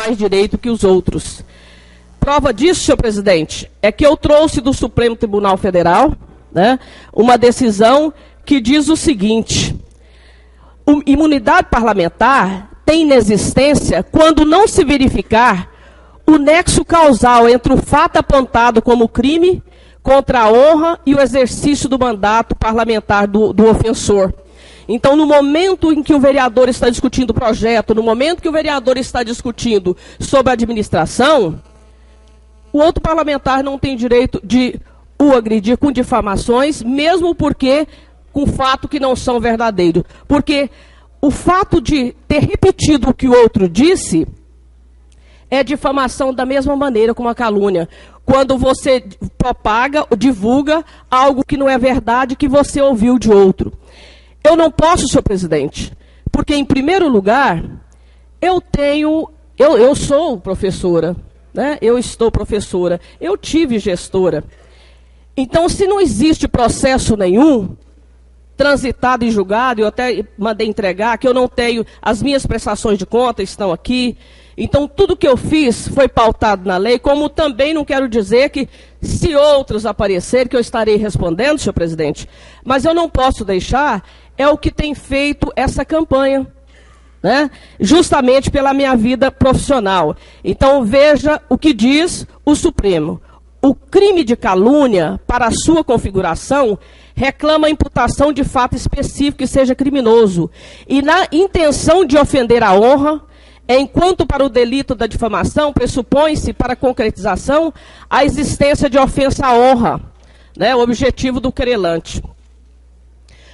mais direito que os outros. Prova disso, senhor presidente, é que eu trouxe do Supremo Tribunal Federal, né, uma decisão que diz o seguinte: imunidade parlamentar tem inexistência quando não se verificar o nexo causal entre o fato apontado como crime contra a honra e o exercício do mandato parlamentar do ofensor. Então, no momento em que o vereador está discutindo o projeto, no momento que o vereador está discutindo sobre a administração, o outro parlamentar não tem direito de o agredir com difamações, mesmo porque com fatos que não são verdadeiros. Porque o fato de ter repetido o que o outro disse é difamação da mesma maneira como a calúnia. Quando você propaga, divulga algo que não é verdade, que você ouviu de outro. Eu não posso, senhor presidente, porque, em primeiro lugar, eu sou professora, né? Eu estou professora, eu tive gestora. Então, se não existe processo nenhum transitado e julgado, eu até mandei entregar, que eu não tenho, as minhas prestações de conta estão aqui. Então, tudo que eu fiz foi pautado na lei, como também não quero dizer que, se outros aparecerem, que eu estarei respondendo, senhor presidente, mas eu não posso deixar, é o que tem feito essa campanha, né? Justamente pela minha vida profissional. Então, veja o que diz o Supremo. O crime de calúnia, para a sua configuração, reclama a imputação de fato específico que seja criminoso, e na intenção de ofender a honra, enquanto para o delito da difamação pressupõe-se para a concretização a existência de ofensa à honra, né, o objetivo do querelante.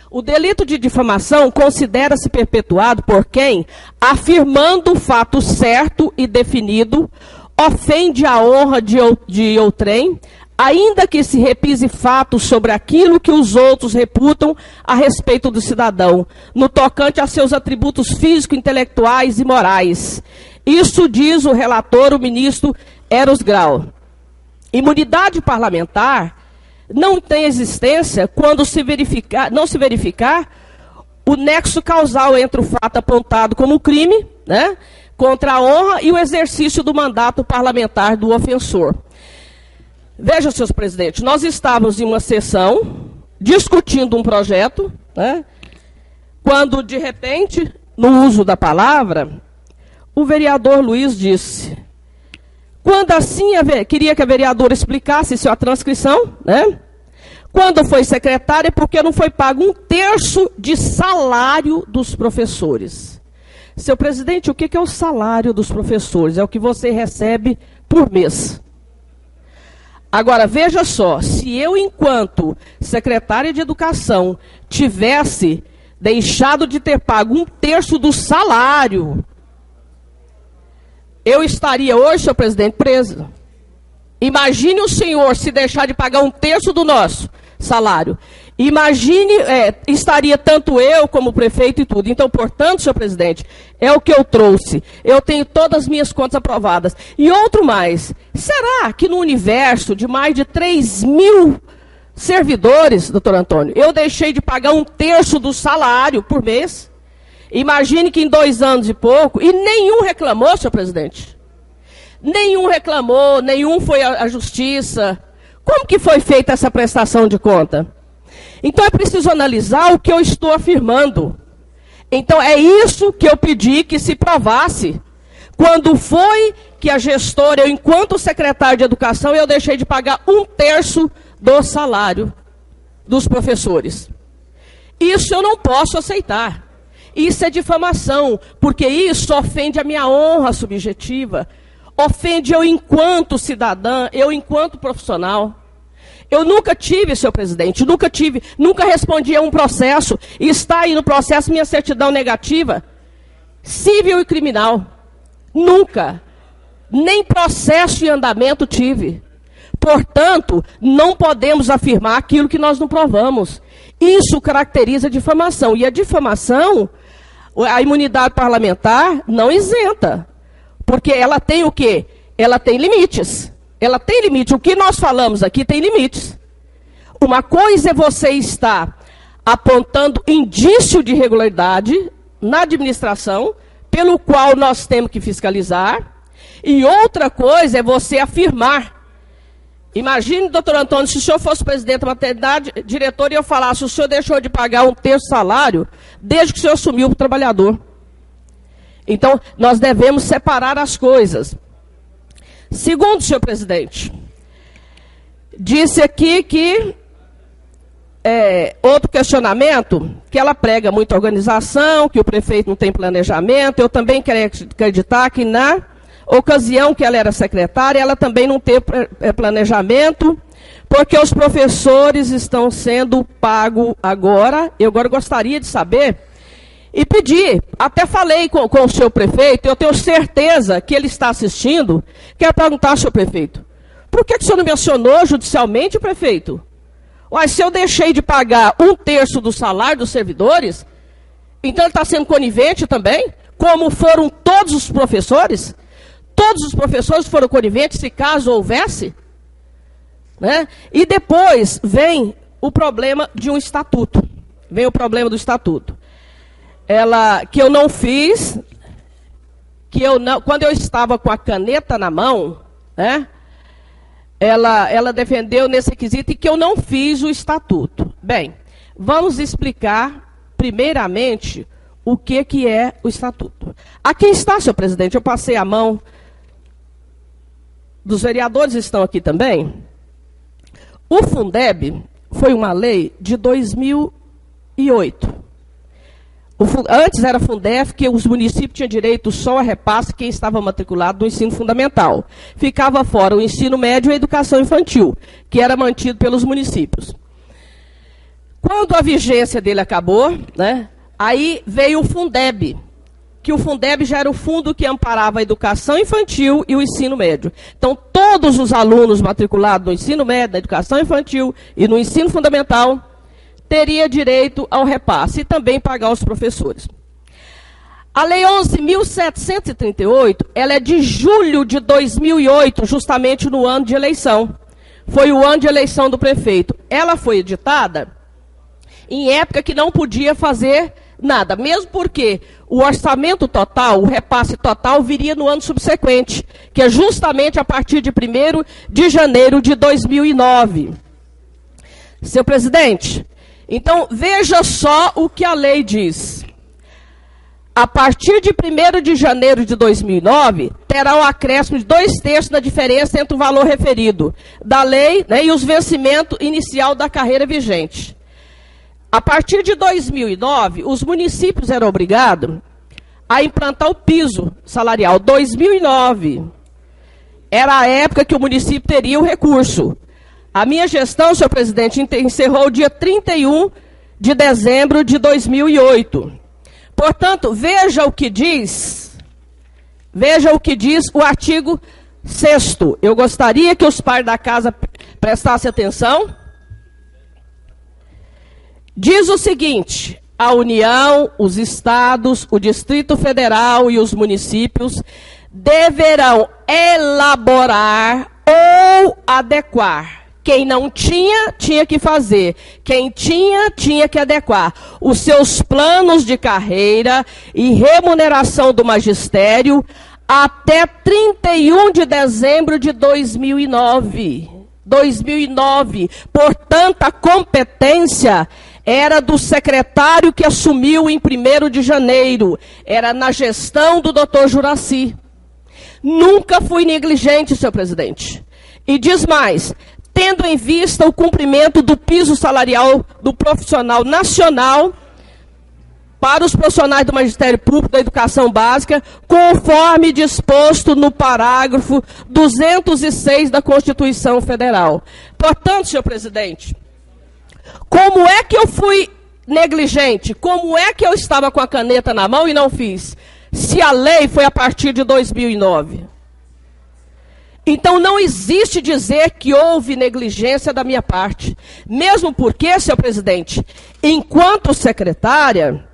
O delito de difamação considera-se perpetuado por quem, afirmando o fato certo e definido, ofende a honra de outrem, ainda que se repise fatos sobre aquilo que os outros reputam a respeito do cidadão, no tocante a seus atributos físicos, intelectuais e morais. Isso diz o relator, o ministro Eros Grau. Imunidade parlamentar não tem existência quando não se verificar o nexo causal entre o fato apontado como crime, né, contra a honra e o exercício do mandato parlamentar do ofensor. Veja, senhor presidente, nós estávamos em uma sessão discutindo um projeto, né, quando, de repente, no uso da palavra, o vereador Luiz disse, quando assim, queria que a vereadora explicasse isso, a transcrição, né? Quando foi secretária, porque não foi pago 1/3 de salário dos professores. Seu presidente, o que é o salário dos professores? É o que você recebe por mês. Agora, veja só, se eu, enquanto secretária de Educação, tivesse deixado de ter pago 1/3 do salário, eu estaria hoje, senhor presidente, preso. Imagine o senhor se deixar de pagar 1/3 do nosso salário. Imagine, estaria tanto eu como o prefeito e tudo. Então, portanto, senhor presidente, é o que eu trouxe. Eu tenho todas as minhas contas aprovadas. E outro mais, será que no universo de mais de 3.000 servidores, doutor Antônio, eu deixei de pagar 1/3 do salário por mês? Imagine que em 2 anos e pouco, e nenhum reclamou, senhor presidente. Nenhum reclamou, nenhum foi à justiça. Como que foi feita essa prestação de conta? Então é preciso analisar o que eu estou afirmando. Então é isso que eu pedi que se provasse. Quando foi que a gestora, eu enquanto secretário de Educação, eu deixei de pagar 1/3 do salário dos professores. Isso eu não posso aceitar. Isso é difamação, porque isso ofende a minha honra subjetiva. Ofende eu enquanto cidadã, eu enquanto profissional. Eu nunca tive, senhor presidente, nunca respondi a um processo, e está aí no processo minha certidão negativa, civil e criminal. Nunca. Nem processo em andamento tive. Portanto, não podemos afirmar aquilo que nós não provamos. Isso caracteriza difamação. E a difamação, a imunidade parlamentar não isenta. Porque ela tem o quê? Ela tem limites. Ela tem limite. O que nós falamos aqui tem limites. Uma coisa é você estar apontando indício de irregularidade na administração, pelo qual nós temos que fiscalizar. E outra coisa é você afirmar. Imagine, doutor Antônio, se o senhor fosse presidente da maternidade, diretor, e eu falasse, o senhor deixou de pagar um terço do salário desde que o senhor assumiu para o trabalhador. Então, nós devemos separar as coisas. Segundo, senhor presidente, disse aqui que, outro questionamento, que ela prega muita organização, que o prefeito não tem planejamento. Eu também quero acreditar que na ocasião que ela era secretária, ela também não teve planejamento, porque os professores estão sendo pagos agora. Eu agora gostaria de saber e pedir, até falei com o senhor prefeito, eu tenho certeza que ele está assistindo. Quero perguntar, senhor prefeito, por que o senhor não mencionou judicialmente, prefeito? Uai, se eu deixei de pagar um terço do salário dos servidores, então ele está sendo conivente também, como foram todos os professores? Todos os professores foram coniventes, se caso houvesse, né? E depois vem o problema de um estatuto. Vem o problema do estatuto. Que eu não fiz, quando eu estava com a caneta na mão, né? Ela defendeu nesse quesito e que eu não fiz o estatuto. Bem, vamos explicar primeiramente o que é o estatuto. Aqui está, senhor presidente, eu passei a mão. Dos vereadores estão aqui também. O Fundeb foi uma lei de 2008. Antes era Fundef, que os municípios tinham direito só a repasse quem estava matriculado no ensino fundamental. Ficava fora o ensino médio e a educação infantil, que era mantido pelos municípios. Quando a vigência dele acabou, né, aí veio o Fundeb, que o Fundeb já era o fundo que amparava a educação infantil e o ensino médio. Então, todos os alunos matriculados no ensino médio, na educação infantil e no ensino fundamental teria direito ao repasse e também pagar os professores. A Lei 11.738, ela é de julho de 2008, justamente no ano de eleição. Foi o ano de eleição do prefeito. Ela foi editada em época que não podia fazer nada, mesmo porque o orçamento total, o repasse total, viria no ano subsequente, que é justamente a partir de 1º de janeiro de 2009. Senhor presidente, então veja só o que a lei diz. A partir de 1º de janeiro de 2009, terá um acréscimo de 2/3 da diferença entre o valor referido da lei, né, e os vencimentos inicial da carreira vigente. A partir de 2009, os municípios eram obrigados a implantar o piso salarial. 2009 era a época que o município teria o recurso. A minha gestão, senhor presidente, encerrou dia 31 de dezembro de 2008. Portanto, veja o que diz o artigo 6º. Eu gostaria que os pais da casa prestassem atenção. Diz o seguinte: a União, os estados, o Distrito Federal e os municípios deverão elaborar ou adequar. Quem não tinha, tinha que fazer. Quem tinha, tinha que adequar os seus planos de carreira e remuneração do magistério até 31 de dezembro de 2009. 2009. Portanto, a competência era do secretário que assumiu em 1º de janeiro. Era na gestão do doutor Juraci. Nunca fui negligente, senhor presidente. E diz mais: tendo em vista o cumprimento do piso salarial do profissional nacional para os profissionais do Magistério Público da Educação Básica, conforme disposto no parágrafo 206 da Constituição Federal. Portanto, senhor presidente, como é que eu fui negligente? Como é que eu estava com a caneta na mão e não fiz? Se a lei foi a partir de 2009. Então, não existe dizer que houve negligência da minha parte. Mesmo porque, senhor presidente, enquanto secretária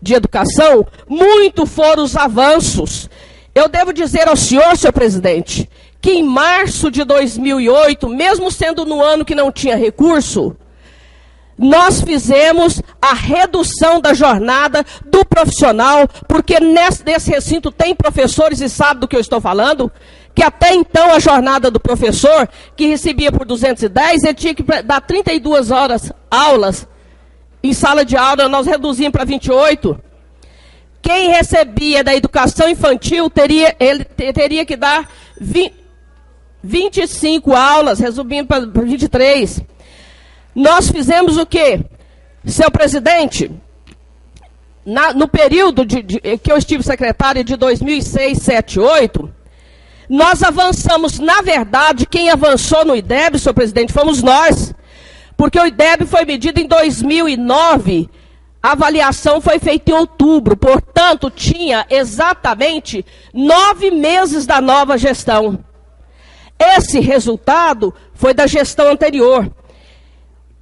de Educação, muito foram os avanços. Eu devo dizer ao senhor, senhor presidente, que em março de 2008, mesmo sendo no ano que não tinha recurso, nós fizemos a redução da jornada do profissional, porque nesse recinto tem professores e sabe do que eu estou falando, que até então a jornada do professor, que recebia por 210, ele tinha que dar 32 horas aulas em sala de aula, nós reduzimos para 28. Quem recebia da educação infantil, ele teria que dar 25 aulas, resumindo para 23. Nós fizemos o quê? Seu presidente, no período que eu estive secretária de 2006, 7, 8, nós avançamos, na verdade, quem avançou no IDEB, senhor presidente, fomos nós. Porque o IDEB foi medido em 2009, a avaliação foi feita em outubro, portanto, tinha exatamente 9 meses da nova gestão. Esse resultado foi da gestão anterior.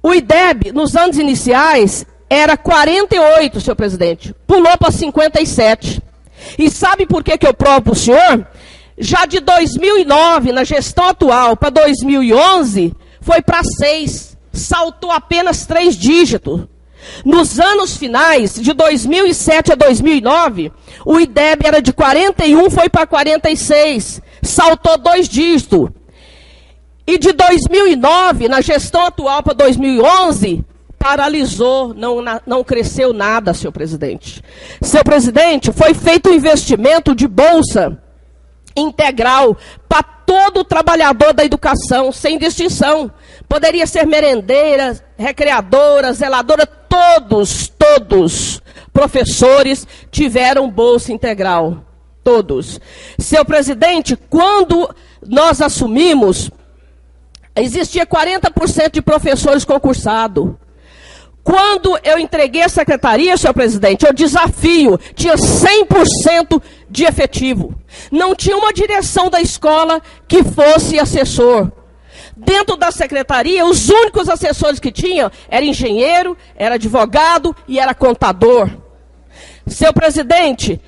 O IDEB, nos anos iniciais, era 48, senhor presidente, pulou para 57. E sabe por que eu provo para o senhor? Já de 2009, na gestão atual, para 2011, foi para 6. Saltou apenas 3 dígitos. Nos anos finais, de 2007 a 2009, o IDEB era de 41, foi para 46. Saltou 2 dígitos. E de 2009, na gestão atual para 2011, paralisou, não cresceu nada, senhor presidente. Senhor presidente, foi feito um investimento de bolsa integral para todo trabalhador da educação, sem distinção. Poderia ser merendeira, recreadora, zeladora, todos professores tiveram bolsa integral. Todos. Senhor presidente, quando nós assumimos, existia 40% de professores concursados. Quando eu entreguei a secretaria, senhor presidente, eu desafio, tinha 100% de efetivo. Não tinha uma direção da escola que fosse assessor. Dentro da secretaria, os únicos assessores que tinham era engenheiro, era advogado e era contador. Senhor presidente,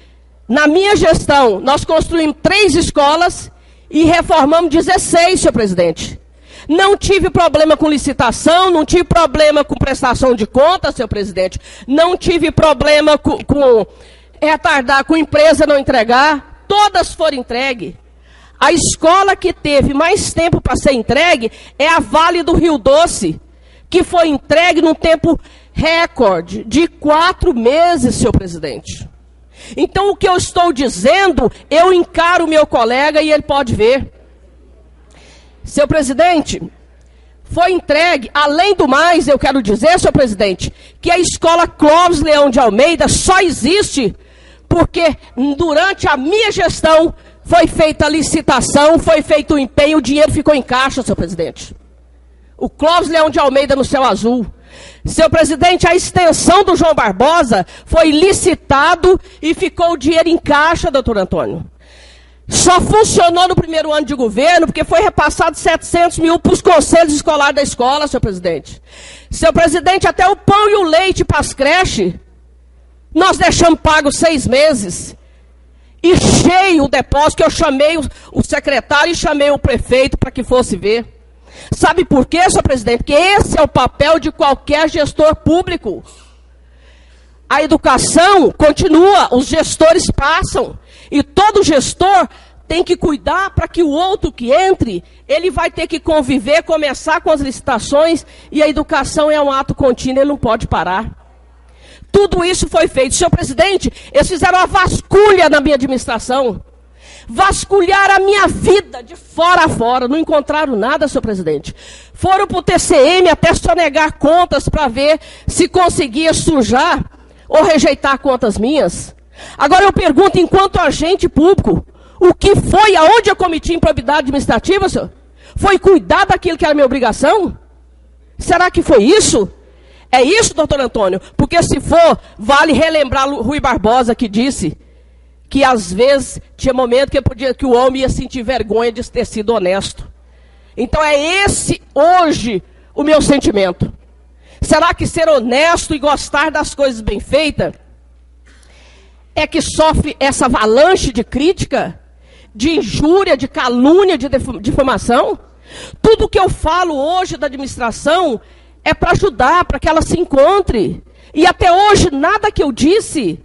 na minha gestão, nós construímos 3 escolas e reformamos 16, senhor presidente. Não tive problema com licitação, não tive problema com prestação de contas, senhor presidente. Não tive problema com retardar, com empresa não entregar. Todas foram entregues. A escola que teve mais tempo para ser entregue é a Vale do Rio Doce, que foi entregue num tempo recorde de 4 meses, senhor presidente. Então, o que eu estou dizendo, eu encaro o meu colega e ele pode ver. Senhor presidente, foi entregue, além do mais, eu quero dizer, senhor presidente, que a escola Clóvis Leão de Almeida só existe porque durante a minha gestão foi feita a licitação, foi feito o empenho, o dinheiro ficou em caixa, senhor presidente. O Clóvis Leão de Almeida no Céu Azul. Senhor presidente, a extensão do João Barbosa foi licitado e ficou o dinheiro em caixa, doutor Antônio. Só funcionou no primeiro ano de governo porque foi repassado 700 mil para os conselhos escolares da escola, senhor presidente. Senhor presidente, até o pão e o leite para as creches, nós deixamos pago 6 meses. E cheio o depósito, que eu chamei o secretário e chamei o prefeito para que fosse ver. Sabe por quê, senhor presidente? Porque esse é o papel de qualquer gestor público. A educação continua, os gestores passam. E todo gestor tem que cuidar para que o outro que entre, ele vai ter que conviver, começar com as licitações, e a educação é um ato contínuo, ele não pode parar. Tudo isso foi feito. Senhor presidente, eles fizeram uma vasculha na minha administração. Vasculharam a minha vida de fora a fora. Não encontraram nada, senhor presidente. Foram para o TCM até sonegar contas para ver se conseguia sujar ou rejeitar contas minhas. Agora eu pergunto, enquanto agente público, o que foi, aonde eu cometi improbidade administrativa, senhor? Foi cuidar daquilo que era minha obrigação? Será que foi isso? É isso, doutor Antônio? Porque se for, vale relembrar Rui Barbosa, que disse que às vezes tinha momento que o homem ia sentir vergonha de ter sido honesto. Então é esse hoje o meu sentimento. Será que ser honesto e gostar das coisas bem feitas é que sofre essa avalanche de crítica, de injúria, de calúnia, de difamação? Tudo que eu falo hoje da administração é para ajudar, para que ela se encontre. E até hoje, nada que eu disse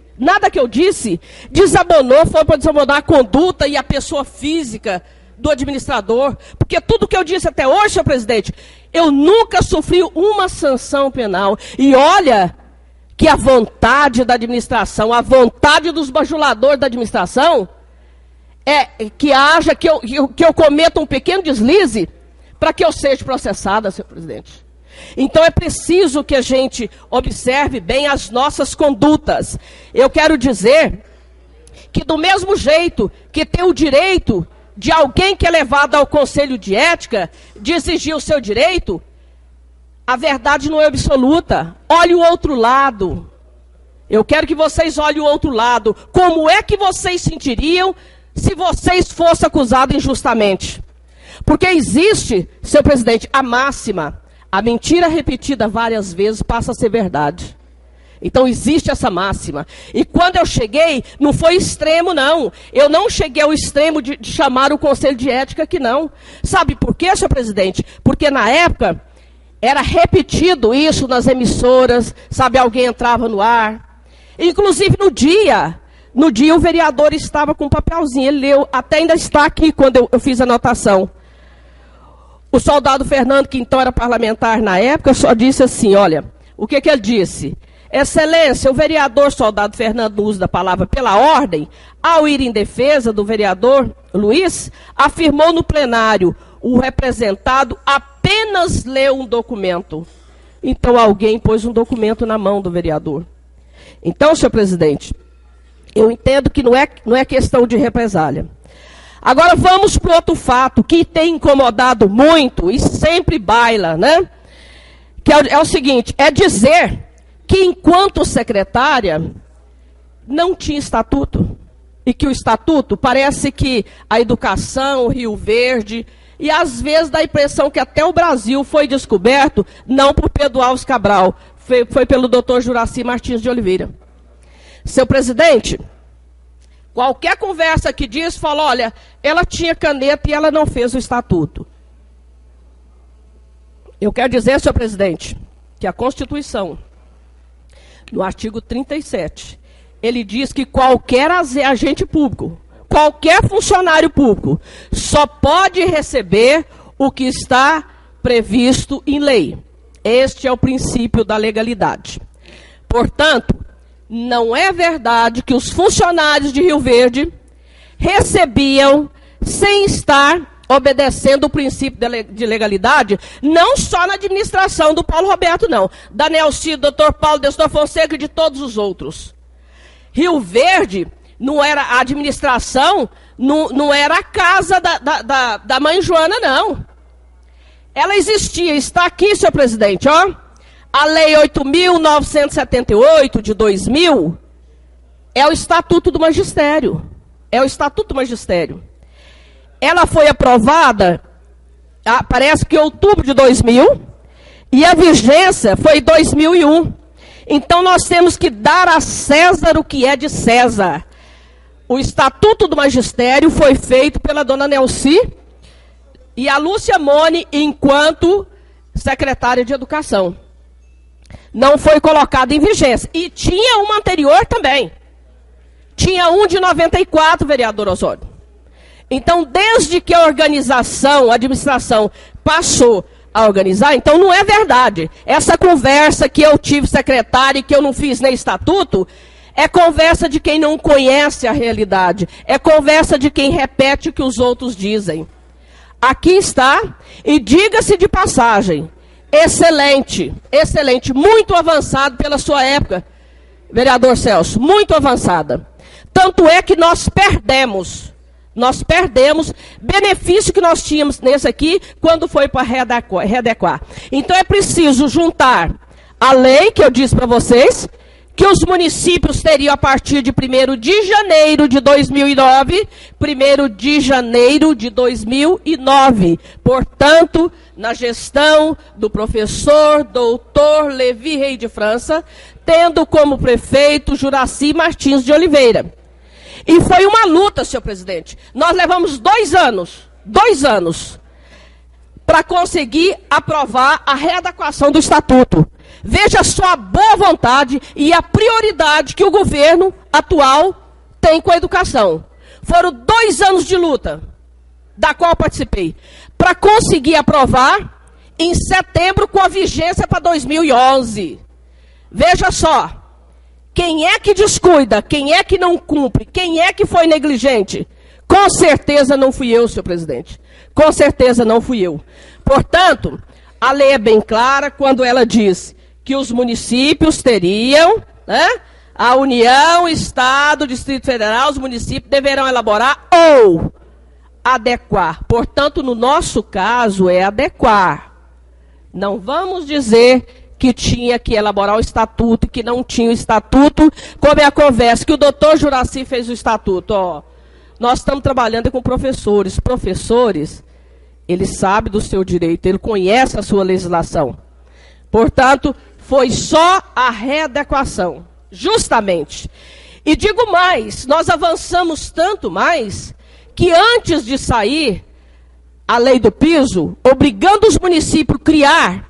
desabonou, foi para desabonar a conduta e a pessoa física do administrador. Porque tudo que eu disse até hoje, senhor presidente, eu nunca sofri uma sanção penal. E olha que a vontade da administração, a vontade dos bajuladores da administração, é que haja, que eu cometa um pequeno deslize para que eu seja processada, senhor presidente. Então é preciso que a gente observe bem as nossas condutas. Eu quero dizer que do mesmo jeito que tem o direito de alguém que é levado ao Conselho de Ética, de exigir o seu direito, a verdade não é absoluta. Olhe o outro lado. Eu quero que vocês olhem o outro lado. Como é que vocês sentiriam se vocês fossem acusados injustamente? Porque existe, senhor presidente, a máxima: a mentira repetida várias vezes passa a ser verdade. Então existe essa máxima. E quando eu cheguei, não foi extremo, não. Eu não cheguei ao extremo de chamar o Conselho de Ética aqui, não. Sabe por quê, senhor presidente? Porque na época era repetido isso nas emissoras, sabe, alguém entrava no ar. Inclusive no dia o vereador estava com um papelzinho, ele leu, até ainda está aqui quando eu fiz a anotação. O soldado Fernando, que então era parlamentar na época, só disse assim, olha, o que ele disse? Excelência, o vereador soldado Fernando, no uso da palavra pela ordem, ao ir em defesa do vereador Luiz, afirmou no plenário, o representado apenas leu um documento. Então alguém pôs um documento na mão do vereador. Então, senhor presidente, eu entendo que não é questão de represália. Agora vamos para outro fato que tem incomodado muito e sempre baila, né? Que é o seguinte, é dizer que enquanto secretária não tinha estatuto. E que o estatuto parece que a educação, Rio Verde, e às vezes dá a impressão que até o Brasil foi descoberto, não por Pedro Alves Cabral, foi pelo doutor Juraci Martins de Oliveira. Seu presidente, qualquer conversa que diz, fala, olha, ela tinha caneta e ela não fez o estatuto. Eu quero dizer, senhor presidente, que a Constituição, no artigo 37, ele diz que qualquer agente público, qualquer funcionário público, só pode receber o que está previsto em lei. Este é o princípio da legalidade. Portanto, não é verdade que os funcionários de Rio Verde recebiam sem estar obedecendo o princípio de legalidade, não só na administração do Paulo Roberto, não. Da Nelci, do Dr. Paulo, do Dr. Fonseca e de todos os outros. Rio Verde não era a administração, não era a casa da mãe Joana, não. Ela existia, está aqui, senhor presidente, ó. A Lei 8.978 de 2000 é o Estatuto do Magistério. É o Estatuto do Magistério. Ela foi aprovada, parece que em outubro de 2000, e a vigência foi em 2001. Então nós temos que dar a César o que é de César. O Estatuto do Magistério foi feito pela dona Nelci e a Lúcia Mone enquanto secretária de Educação. Não foi colocado em vigência. E tinha uma anterior também. Tinha um de 94, vereador Osório. Então, desde que a organização, a administração passou a organizar, então não é verdade. Essa conversa que eu tive secretária e que eu não fiz nem estatuto, é conversa de quem não conhece a realidade. É conversa de quem repete o que os outros dizem. Aqui está, e diga-se de passagem, excelente, excelente, muito avançado pela sua época, vereador Celso, muito avançada. Tanto é que nós perdemos benefício que nós tínhamos nesse aqui, quando foi para readequar. Então é preciso juntar a lei, que eu disse para vocês, que os municípios teriam a partir de 1º de janeiro de 2009, 1º de janeiro de 2009. Portanto, na gestão do professor doutor Levi Rei de França, tendo como prefeito Juraci Martins de Oliveira. E foi uma luta, senhor presidente. Nós levamos 2 anos, para conseguir aprovar a readequação do estatuto. Veja só a boa vontade e a prioridade que o governo atual tem com a educação. Foram 2 anos de luta, da qual eu participei, para conseguir aprovar em setembro com a vigência para 2011. Veja só, quem é que descuida, quem é que não cumpre, quem é que foi negligente? Com certeza não fui eu, senhor presidente. Com certeza não fui eu. Portanto, a lei é bem clara quando ela diz que os municípios teriam, né, a União, Estado, Distrito Federal, os municípios deverão elaborar ou adequar. Portanto, no nosso caso, é adequar. Não vamos dizer que tinha que elaborar o estatuto e que não tinha o estatuto, como é a conversa que o doutor Juraci fez o estatuto. Ó, nós estamos trabalhando com professores. Professores, ele sabe do seu direito, ele conhece a sua legislação. Portanto, foi só a readequação, justamente. E digo mais, nós avançamos tanto mais, que antes de sair a lei do piso, obrigando os municípios a criar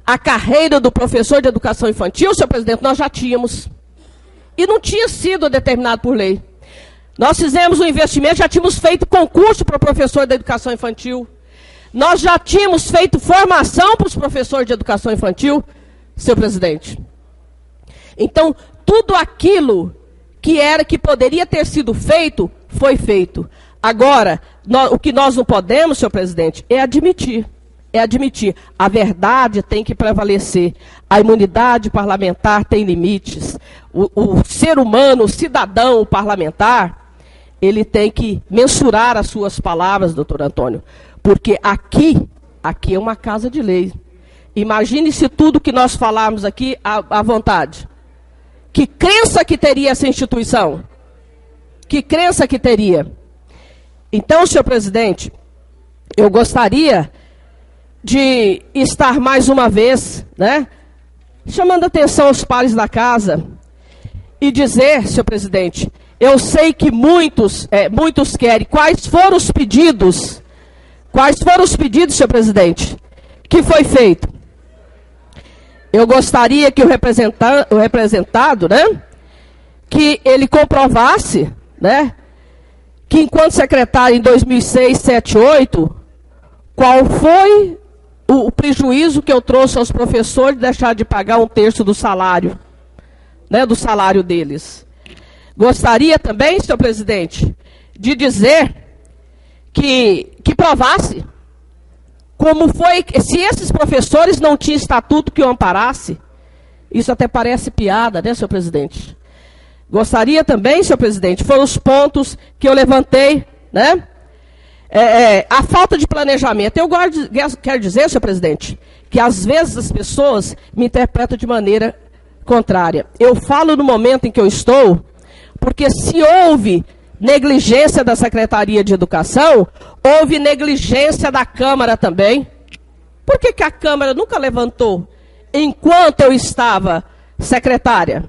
a carreira do professor de educação infantil, senhor presidente, nós já tínhamos. E não tinha sido determinado por lei. Nós fizemos um investimento, já tínhamos feito concurso para o professor de educação infantil. Nós já tínhamos feito formação para os professores de educação infantil, senhor presidente. Então, tudo aquilo que poderia ter sido feito, foi feito. Agora, o que nós não podemos, senhor presidente, é admitir. A verdade tem que prevalecer. A imunidade parlamentar tem limites. O ser humano, o cidadão, o parlamentar, ele tem que mensurar as suas palavras, doutor Antônio. Porque aqui é uma casa de lei. Imagine se tudo que nós falarmos aqui à vontade. Que crença que teria essa instituição? Que crença que teria? Então, senhor presidente, eu gostaria de estar mais uma vez, né, chamando atenção aos pares da casa e dizer, senhor presidente, eu sei que muitos querem. Quais foram os pedidos? Quais foram os pedidos, senhor presidente, que foi feito? Eu gostaria que o representado, né, que ele comprovasse, né, que enquanto secretário em 2006, 7, 8, qual foi o prejuízo que eu trouxe aos professores de deixar de pagar 1/3 do salário, né, do salário deles. Gostaria também, senhor presidente, de dizer que provasse como foi, se esses professores não tinham estatuto que o amparasse. Isso até parece piada, né, senhor presidente? Gostaria também, senhor presidente, foram os pontos que eu levantei, né? A falta de planejamento. Eu quero dizer, senhor presidente, que às vezes as pessoas me interpretam de maneira contrária. Eu falo no momento em que eu estou, porque se houve negligência da Secretaria de Educação, houve negligência da Câmara também. Por que a Câmara nunca levantou enquanto eu estava secretária?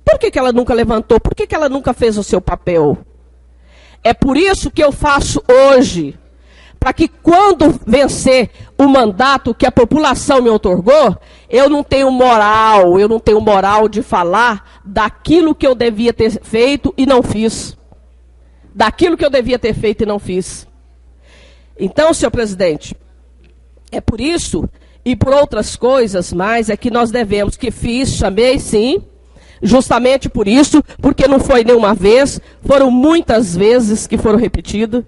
Por que ela nunca levantou? Por que ela nunca fez o seu papel? É por isso que eu faço hoje, para que quando vencer o mandato que a população me outorgou, eu não tenho moral de falar daquilo que eu devia ter feito e não fiz. Daquilo que eu devia ter feito e não fiz. Então, senhor presidente, é por isso e por outras coisas mais é que nós devemos, que fiz, chamei sim, justamente por isso, porque não foi nenhuma vez, foram muitas vezes que foram repetidas,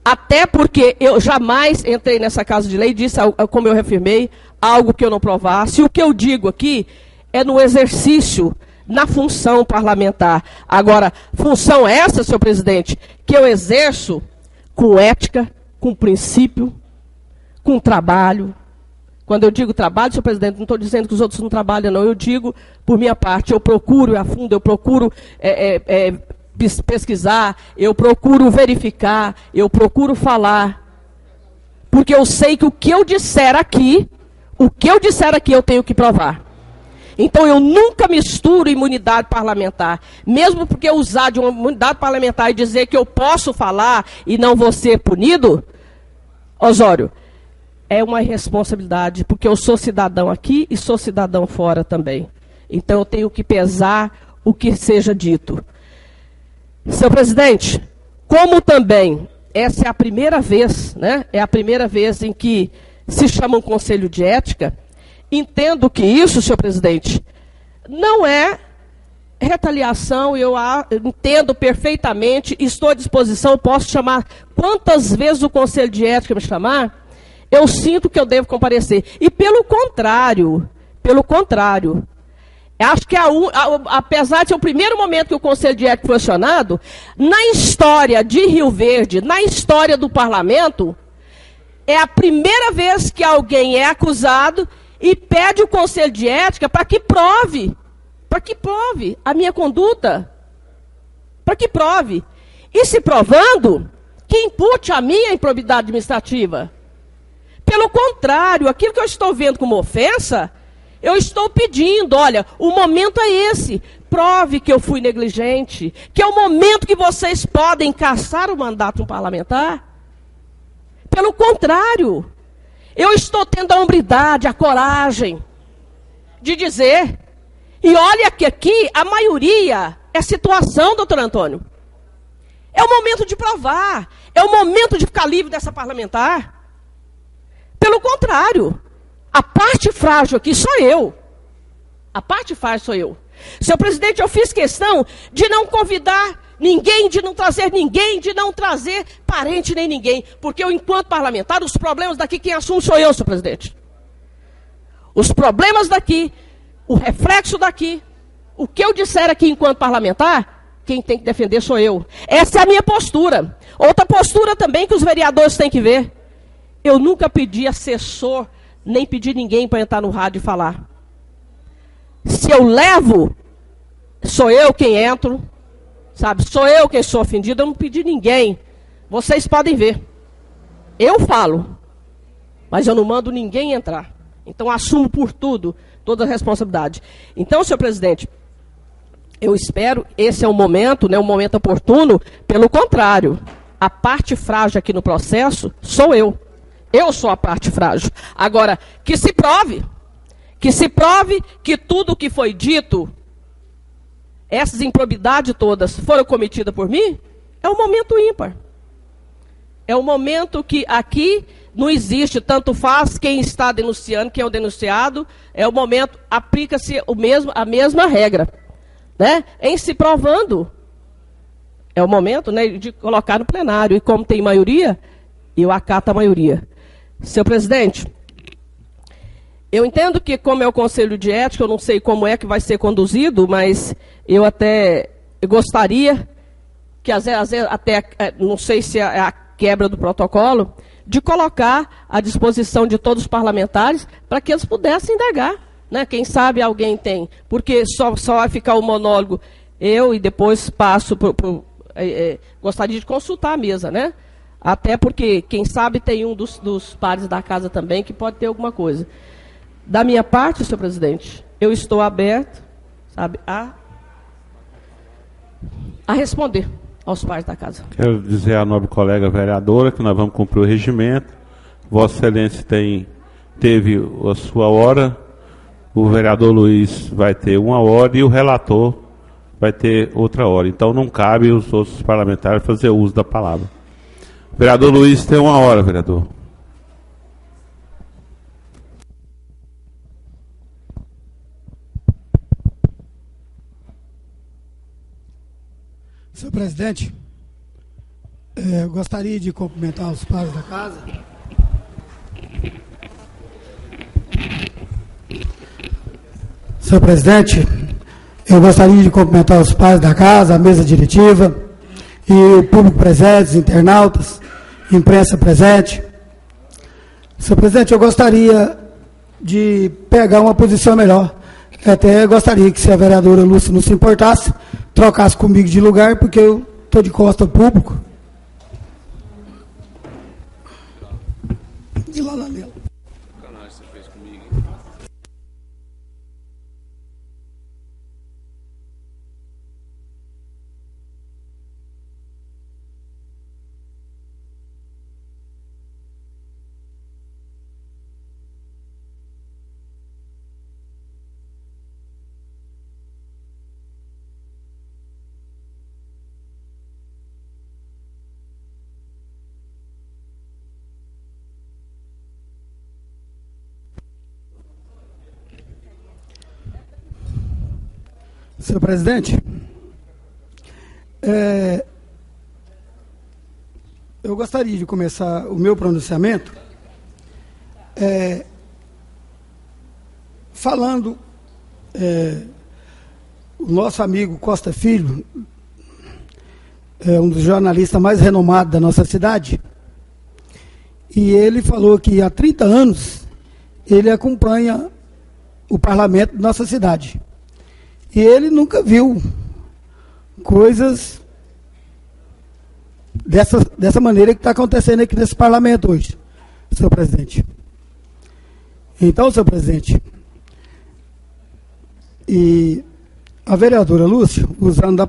até porque eu jamais entrei nessa casa de lei e disse, como eu reafirmei, algo que eu não provasse. O que eu digo aqui é no exercício, na função parlamentar. Agora, função essa, senhor presidente, que eu exerço com ética, com princípio, com trabalho. Quando eu digo trabalho, senhor presidente, não estou dizendo que os outros não trabalham, não. Eu digo, por minha parte, eu procuro a fundo, eu procuro pesquisar, eu procuro verificar, eu procuro falar. Porque eu sei que o que eu disser aqui eu tenho que provar. Então, eu nunca misturo imunidade parlamentar. Mesmo porque usar de uma imunidade parlamentar e dizer que eu posso falar e não vou ser punido, Osório, é uma irresponsabilidade, porque eu sou cidadão aqui e sou cidadão fora também. Então eu tenho que pesar o que seja dito. Senhor presidente, como também essa é a primeira vez, né? É a primeira vez em que se chama um conselho de ética, entendo que isso, senhor presidente, não é retaliação, eu entendo perfeitamente, estou à disposição, posso chamar quantas vezes o conselho de ética me chamar, eu sinto que eu devo comparecer. E pelo contrário, acho que apesar de ser o primeiro momento que o Conselho de Ética foi acionado, na história de Rio Verde, na história do parlamento, é a primeira vez que alguém é acusado e pede o Conselho de Ética para que prove a minha conduta, para que prove. E se provando, que impute a minha improbidade administrativa. Pelo contrário, aquilo que eu estou vendo como ofensa, eu estou pedindo, olha, o momento é esse. Prove que eu fui negligente, que é o momento que vocês podem cassar o mandato de um parlamentar. Pelo contrário, eu estou tendo a hombridade, a coragem de dizer. E olha que aqui a maioria é situação, doutor Antônio. É o momento de provar, é o momento de ficar livre dessa parlamentar. Pelo contrário, a parte frágil aqui sou eu. A parte frágil sou eu. Senhor presidente, eu fiz questão de não convidar ninguém, de não trazer ninguém, de não trazer parente nem ninguém. Porque eu, enquanto parlamentar, os problemas daqui, quem assume sou eu, senhor presidente. Os problemas daqui, o reflexo daqui, o que eu disser aqui enquanto parlamentar, quem tem que defender sou eu. Essa é a minha postura. Outra postura também que os vereadores têm que ver. Eu nunca pedi assessor, nem pedi ninguém para entrar no rádio e falar. Se eu levo, sou eu quem entro, sabe? Sou eu quem sou ofendido, eu não pedi ninguém. Vocês podem ver. Eu falo, mas eu não mando ninguém entrar. Então assumo por tudo, toda a responsabilidade. Então, senhor presidente, eu espero, esse é o momento, né, um momento oportuno, pelo contrário, a parte frágil aqui no processo sou eu. Eu sou a parte frágil. Agora, que se prove que tudo o que foi dito, essas improbidades todas foram cometidas por mim, é um momento ímpar. É um momento que aqui não existe, tanto faz quem está denunciando, quem é o denunciado, é o momento, aplica-se a mesma regra. Né? Em se provando, é o momento, né, de colocar no plenário. E como tem maioria, eu acato a maioria. Senhor presidente, eu entendo que, como é o Conselho de Ética, eu não sei como é que vai ser conduzido, mas eu até gostaria que, às vezes, até, não sei se é a quebra do protocolo, de colocar à disposição de todos os parlamentares para que eles pudessem indagar. Né? Quem sabe alguém tem, porque só vai ficar o monólogo eu e depois passo gostaria de consultar a mesa, né? Até porque, quem sabe, tem um dos pares da casa também que pode ter alguma coisa. Da minha parte, senhor presidente, eu estou aberto, sabe, a responder aos pares da casa. Quero dizer à nobre colega vereadora que nós vamos cumprir o regimento. Vossa Excelência teve a sua hora, o vereador Luiz vai ter 1 hora e o relator vai ter outra hora. Então não cabe os outros parlamentares fazer uso da palavra. Vereador Luiz tem 1 hora, vereador. Senhor presidente, eu gostaria de cumprimentar os pares da casa. Senhor presidente, eu gostaria de cumprimentar os pares da casa, a mesa diretiva e o público presente, os internautas, imprensa presente. Senhor presidente, eu gostaria de pegar uma posição melhor. Eu até gostaria que, se a vereadora Lúcia não se importasse, trocasse comigo de lugar, porque eu estou de costa ao público. De lá, Lela. Senhor presidente, eu gostaria de começar o meu pronunciamento falando o nosso amigo Costa Filho, um dos jornalistas mais renomados da nossa cidade, e ele falou que há 30 anos ele acompanha o parlamento da nossa cidade. E ele nunca viu coisas dessa maneira que está acontecendo aqui nesse parlamento hoje, senhor presidente. Então, senhor presidente, e a vereadora Lúcia, usando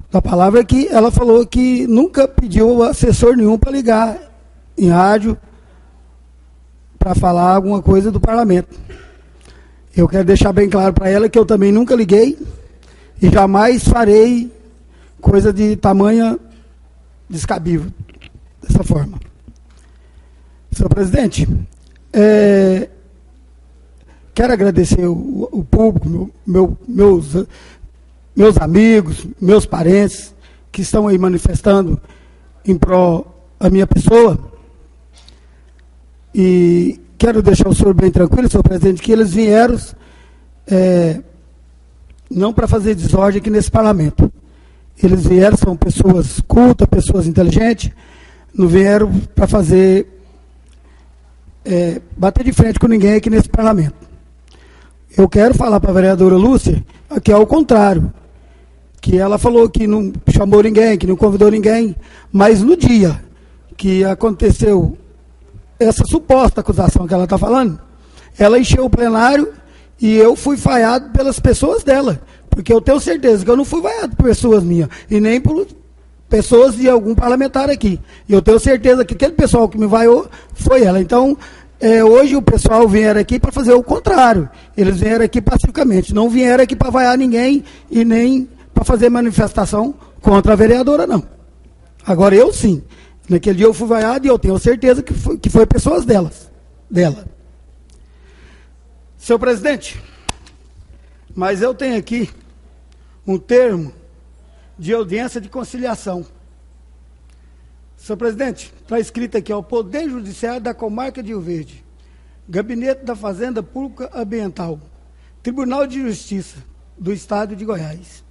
da palavra que ela falou que nunca pediu assessor nenhum para ligar em rádio para falar alguma coisa do parlamento. Eu quero deixar bem claro para ela que eu também nunca liguei e jamais farei coisa de tamanha descabível dessa forma. Senhor presidente, quero agradecer o público, meus amigos, meus parentes que estão aí manifestando em prol da minha pessoa. E quero deixar o senhor bem tranquilo, senhor presidente, que eles vieram não para fazer desordem aqui nesse parlamento. Eles vieram, são pessoas cultas, pessoas inteligentes, não vieram para fazer bater de frente com ninguém aqui nesse parlamento. Eu quero falar para a vereadora Lúcia que é ao contrário, que ela falou que não chamou ninguém, que não convidou ninguém, mas no dia que aconteceu essa suposta acusação que ela está falando, ela encheu o plenário e eu fui vaiado pelas pessoas dela, porque eu tenho certeza que eu não fui vaiado por pessoas minhas, e nem por pessoas de algum parlamentar aqui. E eu tenho certeza que aquele pessoal que me vaiou foi ela. Então, hoje o pessoal vieram aqui para fazer o contrário. Eles vieram aqui pacificamente, não vieram aqui para vaiar ninguém e nem para fazer manifestação contra a vereadora, não. Agora, eu sim. Naquele dia eu fui vaiado e eu tenho certeza que foi pessoas dela. Senhor presidente, mas eu tenho aqui um termo de audiência de conciliação. Senhor presidente, está escrito aqui, ó, Poder Judiciário da Comarca de Rio Verde, Gabinete da Fazenda Pública Ambiental, Tribunal de Justiça do Estado de Goiás.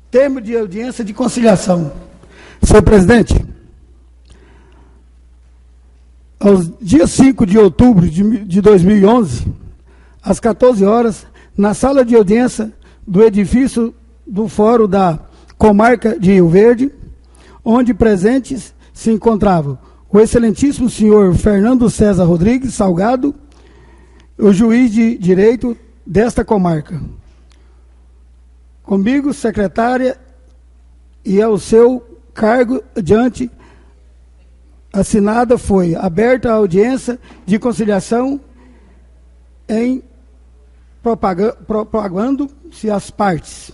Termo de audiência de conciliação. Senhor presidente, aos dias 5 de outubro de 2011, às 14 horas, na sala de audiência do edifício do Fórum da Comarca de Rio Verde, onde presentes se encontravam o excelentíssimo senhor Fernando César Rodrigues Salgado, o juiz de direito desta comarca. Comigo, secretária, e ao seu cargo diante assinada foi aberta a audiência de conciliação em propagando-se as partes.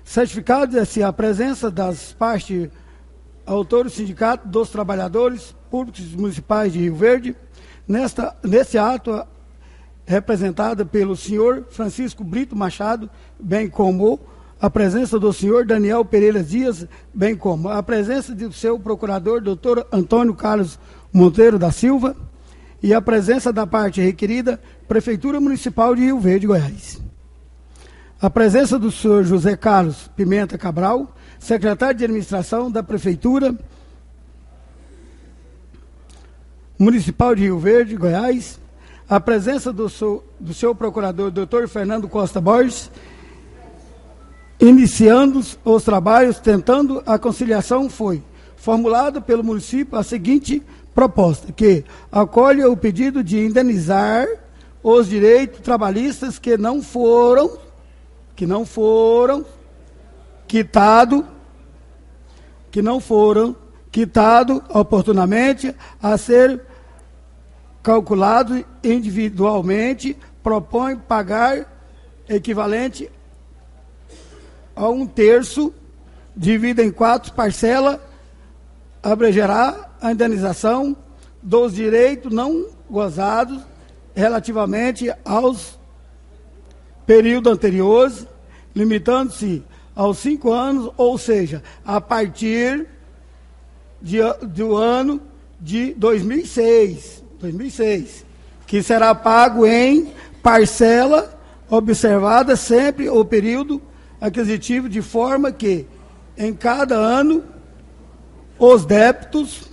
Certificado-se a presença das partes autores do Sindicato dos Trabalhadores Públicos Municipais de Rio Verde, nesse ato representada pelo senhor Francisco Brito Machado, bem como a presença do senhor Daniel Pereira Dias, bem como a presença do seu procurador, doutor Antônio Carlos Monteiro da Silva, e a presença da parte requerida, Prefeitura Municipal de Rio Verde, Goiás. A presença do senhor José Carlos Pimenta Cabral, secretário de Administração da Prefeitura Municipal de Rio Verde, Goiás. A presença do seu procurador, doutor Fernando Costa Borges, iniciando os trabalhos, tentando a conciliação, foi formulada pelo município a seguinte proposta, que acolhe o pedido de indenizar os direitos trabalhistas que não foram quitados oportunamente, a ser calculado individualmente, propõe pagar equivalente a 1/3, dividido em 4 parcelas, abregerá a indenização dos direitos não gozados relativamente aos período anteriores, limitando-se aos 5 anos, ou seja, a partir do ano de 2006, que será pago em parcela, observada sempre o período aquisitivo, de forma que, em cada ano, os débitos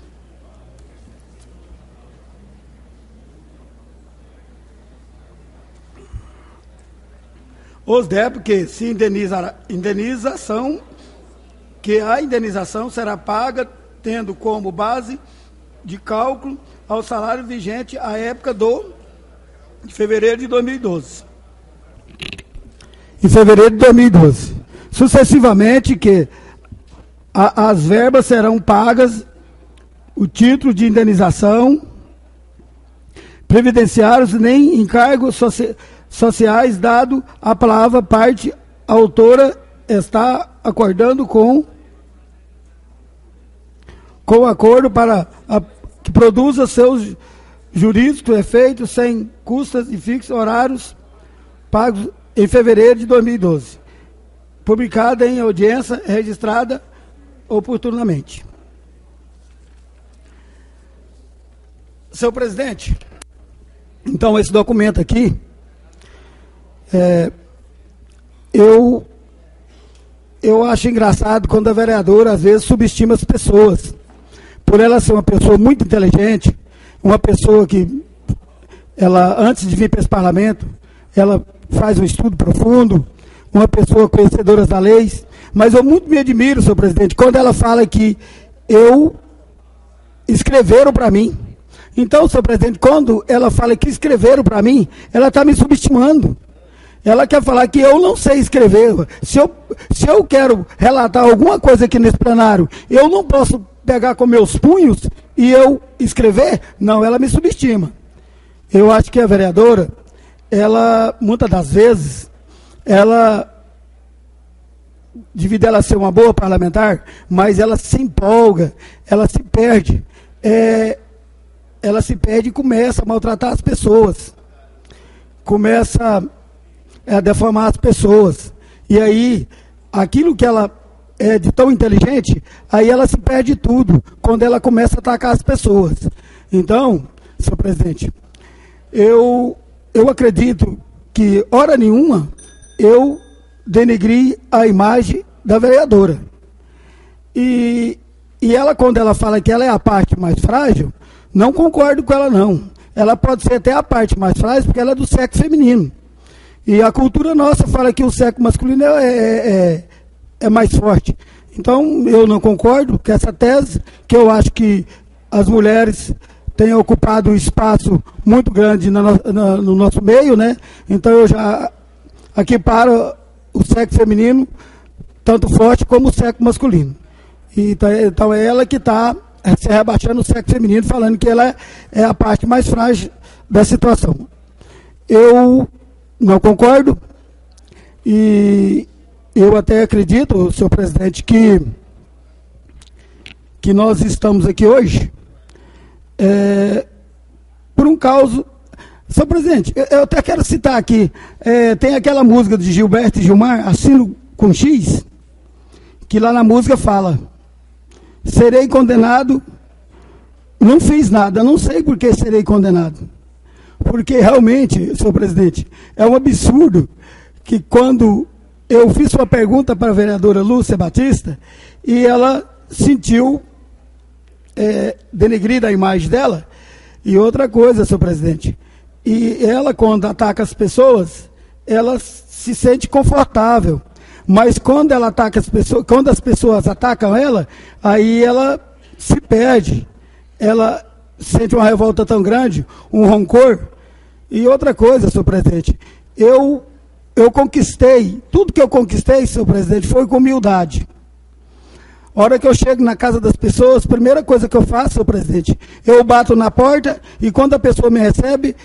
que se a indenização será paga tendo como base de cálculo ao salário vigente à época de fevereiro de 2012. Em fevereiro de 2012. Sucessivamente, que as verbas serão pagas, o título de indenização, previdenciários, nem encargos sociais, dado a palavra parte autora está acordando com o acordo para que produza seus jurídicos efeitos sem custas e fixos horários pagos em fevereiro de 2012. Publicada em audiência registrada oportunamente. Senhor presidente, então esse documento aqui, eu acho engraçado quando a vereadora às vezes subestima as pessoas. Por ela ser uma pessoa muito inteligente, uma pessoa que, ela, antes de vir para esse parlamento, ela faz um estudo profundo, uma pessoa conhecedora das leis, mas eu muito me admiro, senhor presidente, quando ela fala que escreveram para mim. Então, senhor presidente, quando ela fala que escreveram para mim, ela está me subestimando. Ela quer falar que eu não sei escrever. Se eu quero relatar alguma coisa aqui nesse plenário, eu não posso pegar com meus punhos e eu escrever? Não, ela me subestima. Eu acho que a vereadora, ela, muitas das vezes, devido a ela ser uma boa parlamentar, mas ela se empolga, ela se perde. Ela se perde e começa a maltratar as pessoas. Começa a deformar as pessoas. E aí, aquilo que ela é de tão inteligente, aí ela se perde tudo, quando ela começa a atacar as pessoas. Então, senhor presidente, eu acredito que, hora nenhuma, eu denegri a imagem da vereadora. E ela, quando ela fala que ela é a parte mais frágil, não concordo com ela, não. Ela pode ser até a parte mais frágil, porque ela é do sexo feminino. E a cultura nossa fala que o sexo masculino é mais forte. Então, eu não concordo com essa tese, que eu acho que as mulheres têm ocupado um espaço muito grande no nosso meio, né? Então, eu já equiparo o sexo feminino tanto forte como o sexo masculino. Então, é ela que está se rebaixando o sexo feminino, falando que ela é a parte mais frágil da situação. Eu não concordo, e eu até acredito, senhor presidente, que nós estamos aqui hoje por um caso. Senhor presidente, eu até quero citar aqui, tem aquela música de Gilberto e Gilmar, Assino com X, que lá na música fala: serei condenado, não fiz nada, não sei por que serei condenado. Porque realmente, senhor presidente, é um absurdo que quando eu fiz uma pergunta para a vereadora Lúcia Batista, e ela sentiu denegrida a imagem dela. E outra coisa, senhor presidente, e ela, quando ataca as pessoas, ela se sente confortável. Mas quando ela ataca as pessoas, quando as pessoas atacam ela, aí ela se perde. Ela sente uma revolta tão grande, um rancor. E outra coisa, senhor presidente, eu conquistei, tudo que eu conquistei, senhor presidente, foi com humildade. A hora que eu chego na casa das pessoas, a primeira coisa que eu faço, senhor presidente, eu bato na porta e quando a pessoa me recebe,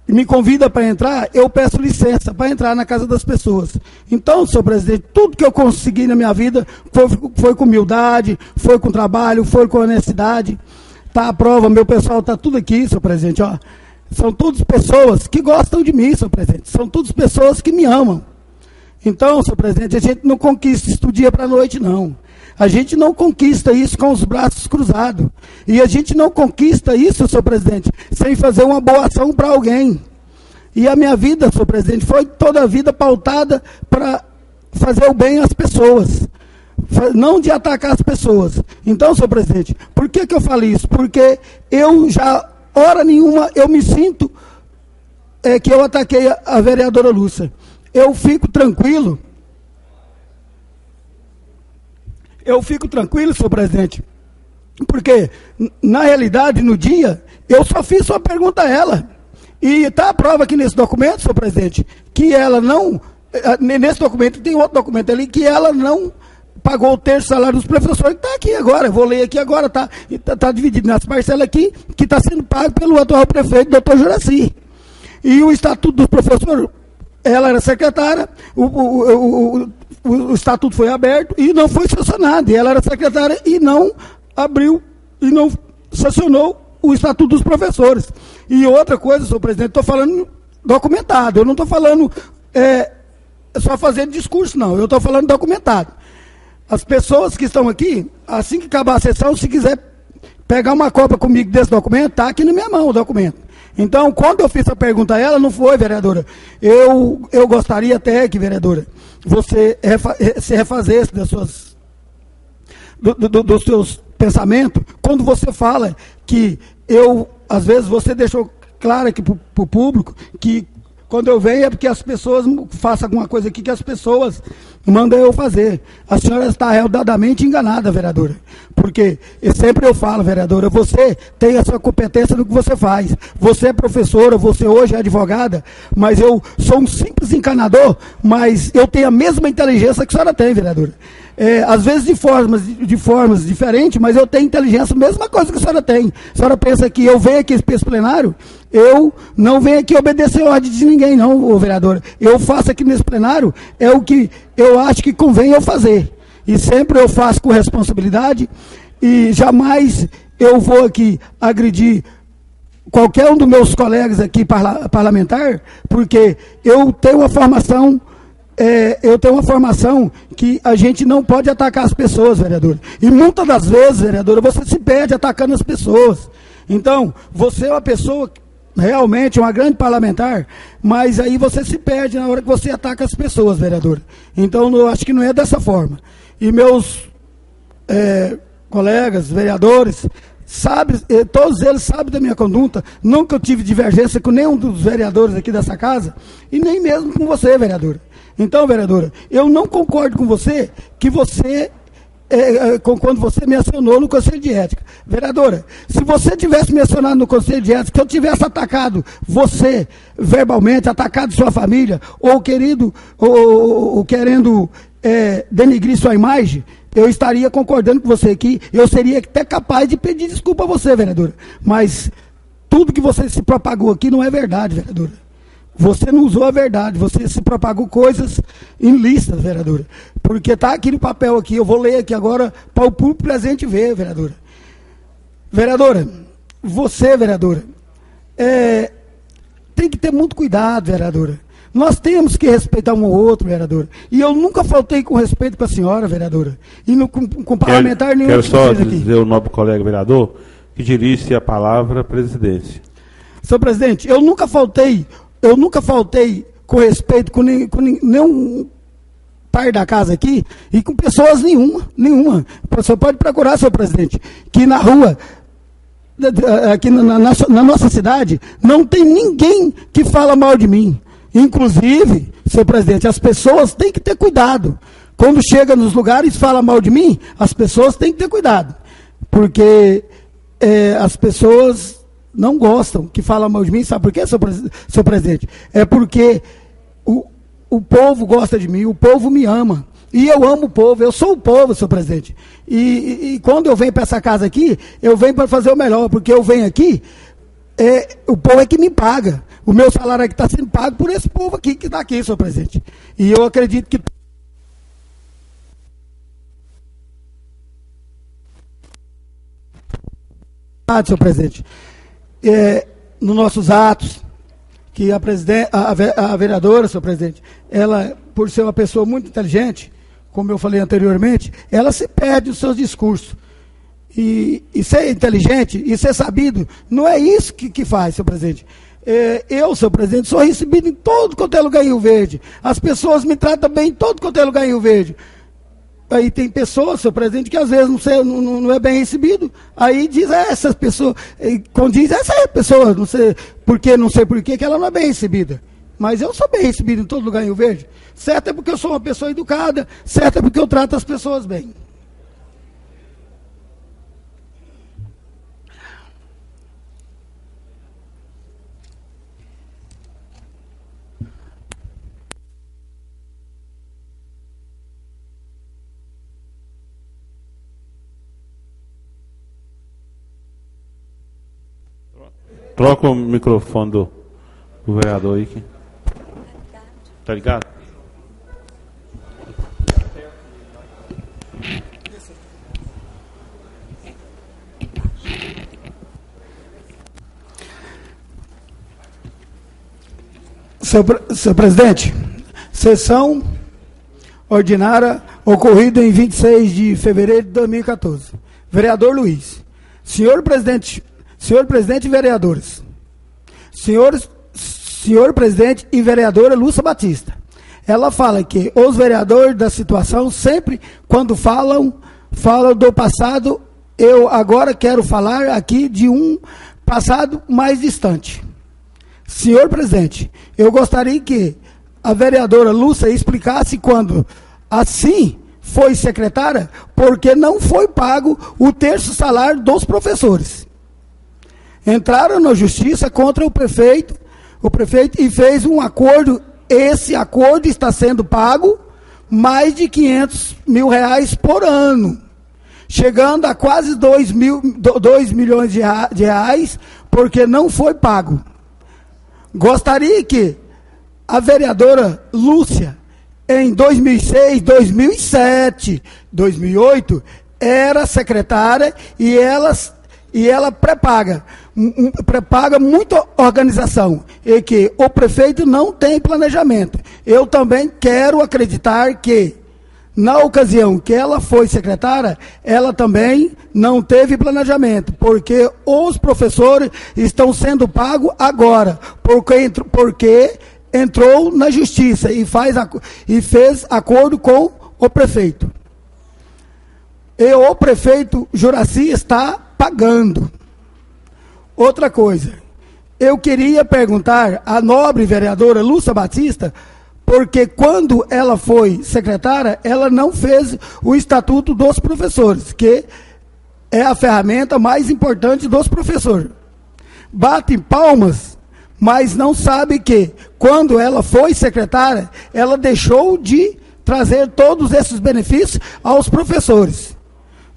me convida para entrar, eu peço licença para entrar na casa das pessoas. Então, senhor presidente, tudo que eu consegui na minha vida foi com humildade, foi com trabalho, foi com honestidade. Está a prova, meu pessoal está tudo aqui, senhor presidente, ó. são todas pessoas que gostam de mim, senhor presidente. São todas pessoas que me amam. Então, senhor presidente, a gente não conquista isso do dia para a noite, não. A gente não conquista isso com os braços cruzados. E a gente não conquista isso, senhor presidente, sem fazer uma boa ação para alguém. E a minha vida, senhor presidente, foi toda a vida pautada para fazer o bem às pessoas. Não de atacar as pessoas. Então, senhor presidente, por que eu falo isso? Porque eu já, hora nenhuma, eu me sinto que eu ataquei a vereadora Lúcia. Eu fico tranquilo, senhor presidente, porque, na realidade, no dia, eu só fiz uma pergunta a ela. E está a prova aqui nesse documento, senhor presidente, que ela não, nesse documento, tem outro documento ali, que ela não pagou o terço do salário dos professores, que está aqui agora, eu vou ler aqui agora, está dividido nas parcelas aqui, que está sendo pago pelo atual prefeito, doutor Juraci. E o estatuto dos professores, ela era secretária, o estatuto foi aberto e não foi sancionado. E ela era secretária e não abriu, e não sancionou o estatuto dos professores. E outra coisa, senhor presidente, estou falando documentado, eu não estou falando só fazendo discurso, não, eu estou falando documentado. As pessoas que estão aqui, assim que acabar a sessão, se quiser pegar uma cópia comigo desse documento, está aqui na minha mão o documento. Então, quando eu fiz a pergunta a ela, não foi, vereadora. Eu gostaria até que, vereadora, você se refazesse dos seus pensamentos, quando você fala que às vezes você deixou claro aqui para o público, que quando eu venho é porque as pessoas façam alguma coisa aqui que as pessoas mandam eu fazer. A senhora está realmente enganada, vereadora. Porque sempre eu falo, vereadora, você tem a sua competência no que você faz. Você é professora, você hoje é advogada, mas eu sou um simples encanador, mas eu tenho a mesma inteligência que a senhora tem, vereadora. Às vezes de formas diferentes, mas eu tenho inteligência, mesma coisa que a senhora tem. A senhora pensa que eu venho aqui para esse plenário, eu não venho aqui obedecer a ordem de ninguém, não, vereadora. Eu faço aqui nesse plenário, é o que eu acho que convém eu fazer. E sempre eu faço com responsabilidade, e jamais eu vou aqui agredir qualquer um dos meus colegas aqui parlamentar, porque eu tenho uma formação... eu tenho uma formação que a gente não pode atacar as pessoas, vereadora. E muitas das vezes, vereadora, você se perde atacando as pessoas. Então, você é uma pessoa, realmente, uma grande parlamentar, mas aí você se perde na hora que você ataca as pessoas, vereadora. Então, eu acho que não é dessa forma. E meus colegas, vereadores, todos eles sabem da minha conduta. Nunca eu tive divergência com nenhum dos vereadores aqui dessa casa, e nem mesmo com você, vereadora. Então, vereadora, eu não concordo com você que você, quando você me acionou no Conselho de Ética. Vereadora, se você tivesse me acionado no Conselho de Ética, que eu tivesse atacado você verbalmente, atacado sua família, ou querendo denigrir sua imagem, eu estaria concordando com você aqui, eu seria até capaz de pedir desculpa a você, vereadora. Mas tudo que você se propagou aqui não é verdade, vereadora. Você não usou a verdade, você se propagou coisas ilícitas, vereadora. Porque está aqui no papel aqui, eu vou ler aqui agora para o público presente ver, vereadora. Vereadora, você, vereadora, tem que ter muito cuidado, vereadora. Nós temos que respeitar um ao outro, vereadora. E eu nunca faltei com respeito com a senhora, vereadora. E com parlamentar nenhum. Quero só dizer ao nobre colega vereador que dirige a palavra à presidência. Senhor presidente, eu nunca faltei com respeito com nenhum pai da casa aqui e com pessoas nenhuma. O senhor pode procurar, senhor presidente, que na rua, aqui na nossa cidade, não tem ninguém que fala mal de mim. Inclusive, senhor presidente, as pessoas têm que ter cuidado. Quando chega nos lugares e fala mal de mim, as pessoas têm que ter cuidado. Porque as pessoas não gostam que falam mal de mim. Sabe por quê, senhor presidente? É porque o povo gosta de mim, o povo me ama. E eu amo o povo, eu sou o povo, senhor presidente. E quando eu venho para essa casa aqui, eu venho para fazer o melhor, porque eu venho aqui, o povo é que me paga. O meu salário aqui está sendo pago por esse povo aqui que está aqui, senhor presidente. E eu acredito que... senhor presidente. nos nossos atos, que a vereadora, senhor presidente, ela, por ser uma pessoa muito inteligente, como eu falei anteriormente, ela se perde nos seus discursos. E ser inteligente e ser sabido, não é isso que faz, senhor presidente. Eu, senhor presidente, sou recebido em todo quanto é lugar em Rio Verde. As pessoas me tratam bem em todo quanto é lugar em Rio Verde. Aí tem pessoas, senhor presidente, que às vezes não é bem recebido. Aí diz essas pessoas, condiz essa pessoa, não sei por que ela não é bem recebida. Mas eu sou bem recebido em todo lugar em Rio Verde. Certo é porque eu sou uma pessoa educada, certo é porque eu trato as pessoas bem. Troca o microfone do vereador aí. Tá ligado? Senhor presidente, sessão ordinária ocorrida em 26 de fevereiro de 2014. Vereador Luiz. Senhor presidente e vereadores. Senhor presidente e vereadora Lúcia Batista. Ela fala que os vereadores da situação sempre, quando falam do passado. Eu agora quero falar aqui de um passado mais distante. Senhor presidente, eu gostaria que a vereadora Lúcia explicasse quando assim foi secretária, porque não foi pago o terço salário dos professores. Entraram na justiça contra o prefeito e fez um acordo. Esse acordo está sendo pago mais de R$500 mil por ano, chegando a quase 2 milhões de reais, porque não foi pago. Gostaria que a vereadora Lúcia, em 2006, 2007, 2008, era secretária e ela pré-paga muita organização, e que o prefeito não tem planejamento. Eu também quero acreditar que, na ocasião que ela foi secretária, ela também não teve planejamento, porque os professores estão sendo pagos agora, porque entrou na justiça e fez acordo com o prefeito. E o prefeito Juraci está pagando. Outra coisa, eu queria perguntar à nobre vereadora Lúcia Batista, porque quando ela foi secretária, ela não fez o Estatuto dos Professores, que é a ferramenta mais importante dos professores. Bate palmas, mas não sabe que, quando ela foi secretária, ela deixou de trazer todos esses benefícios aos professores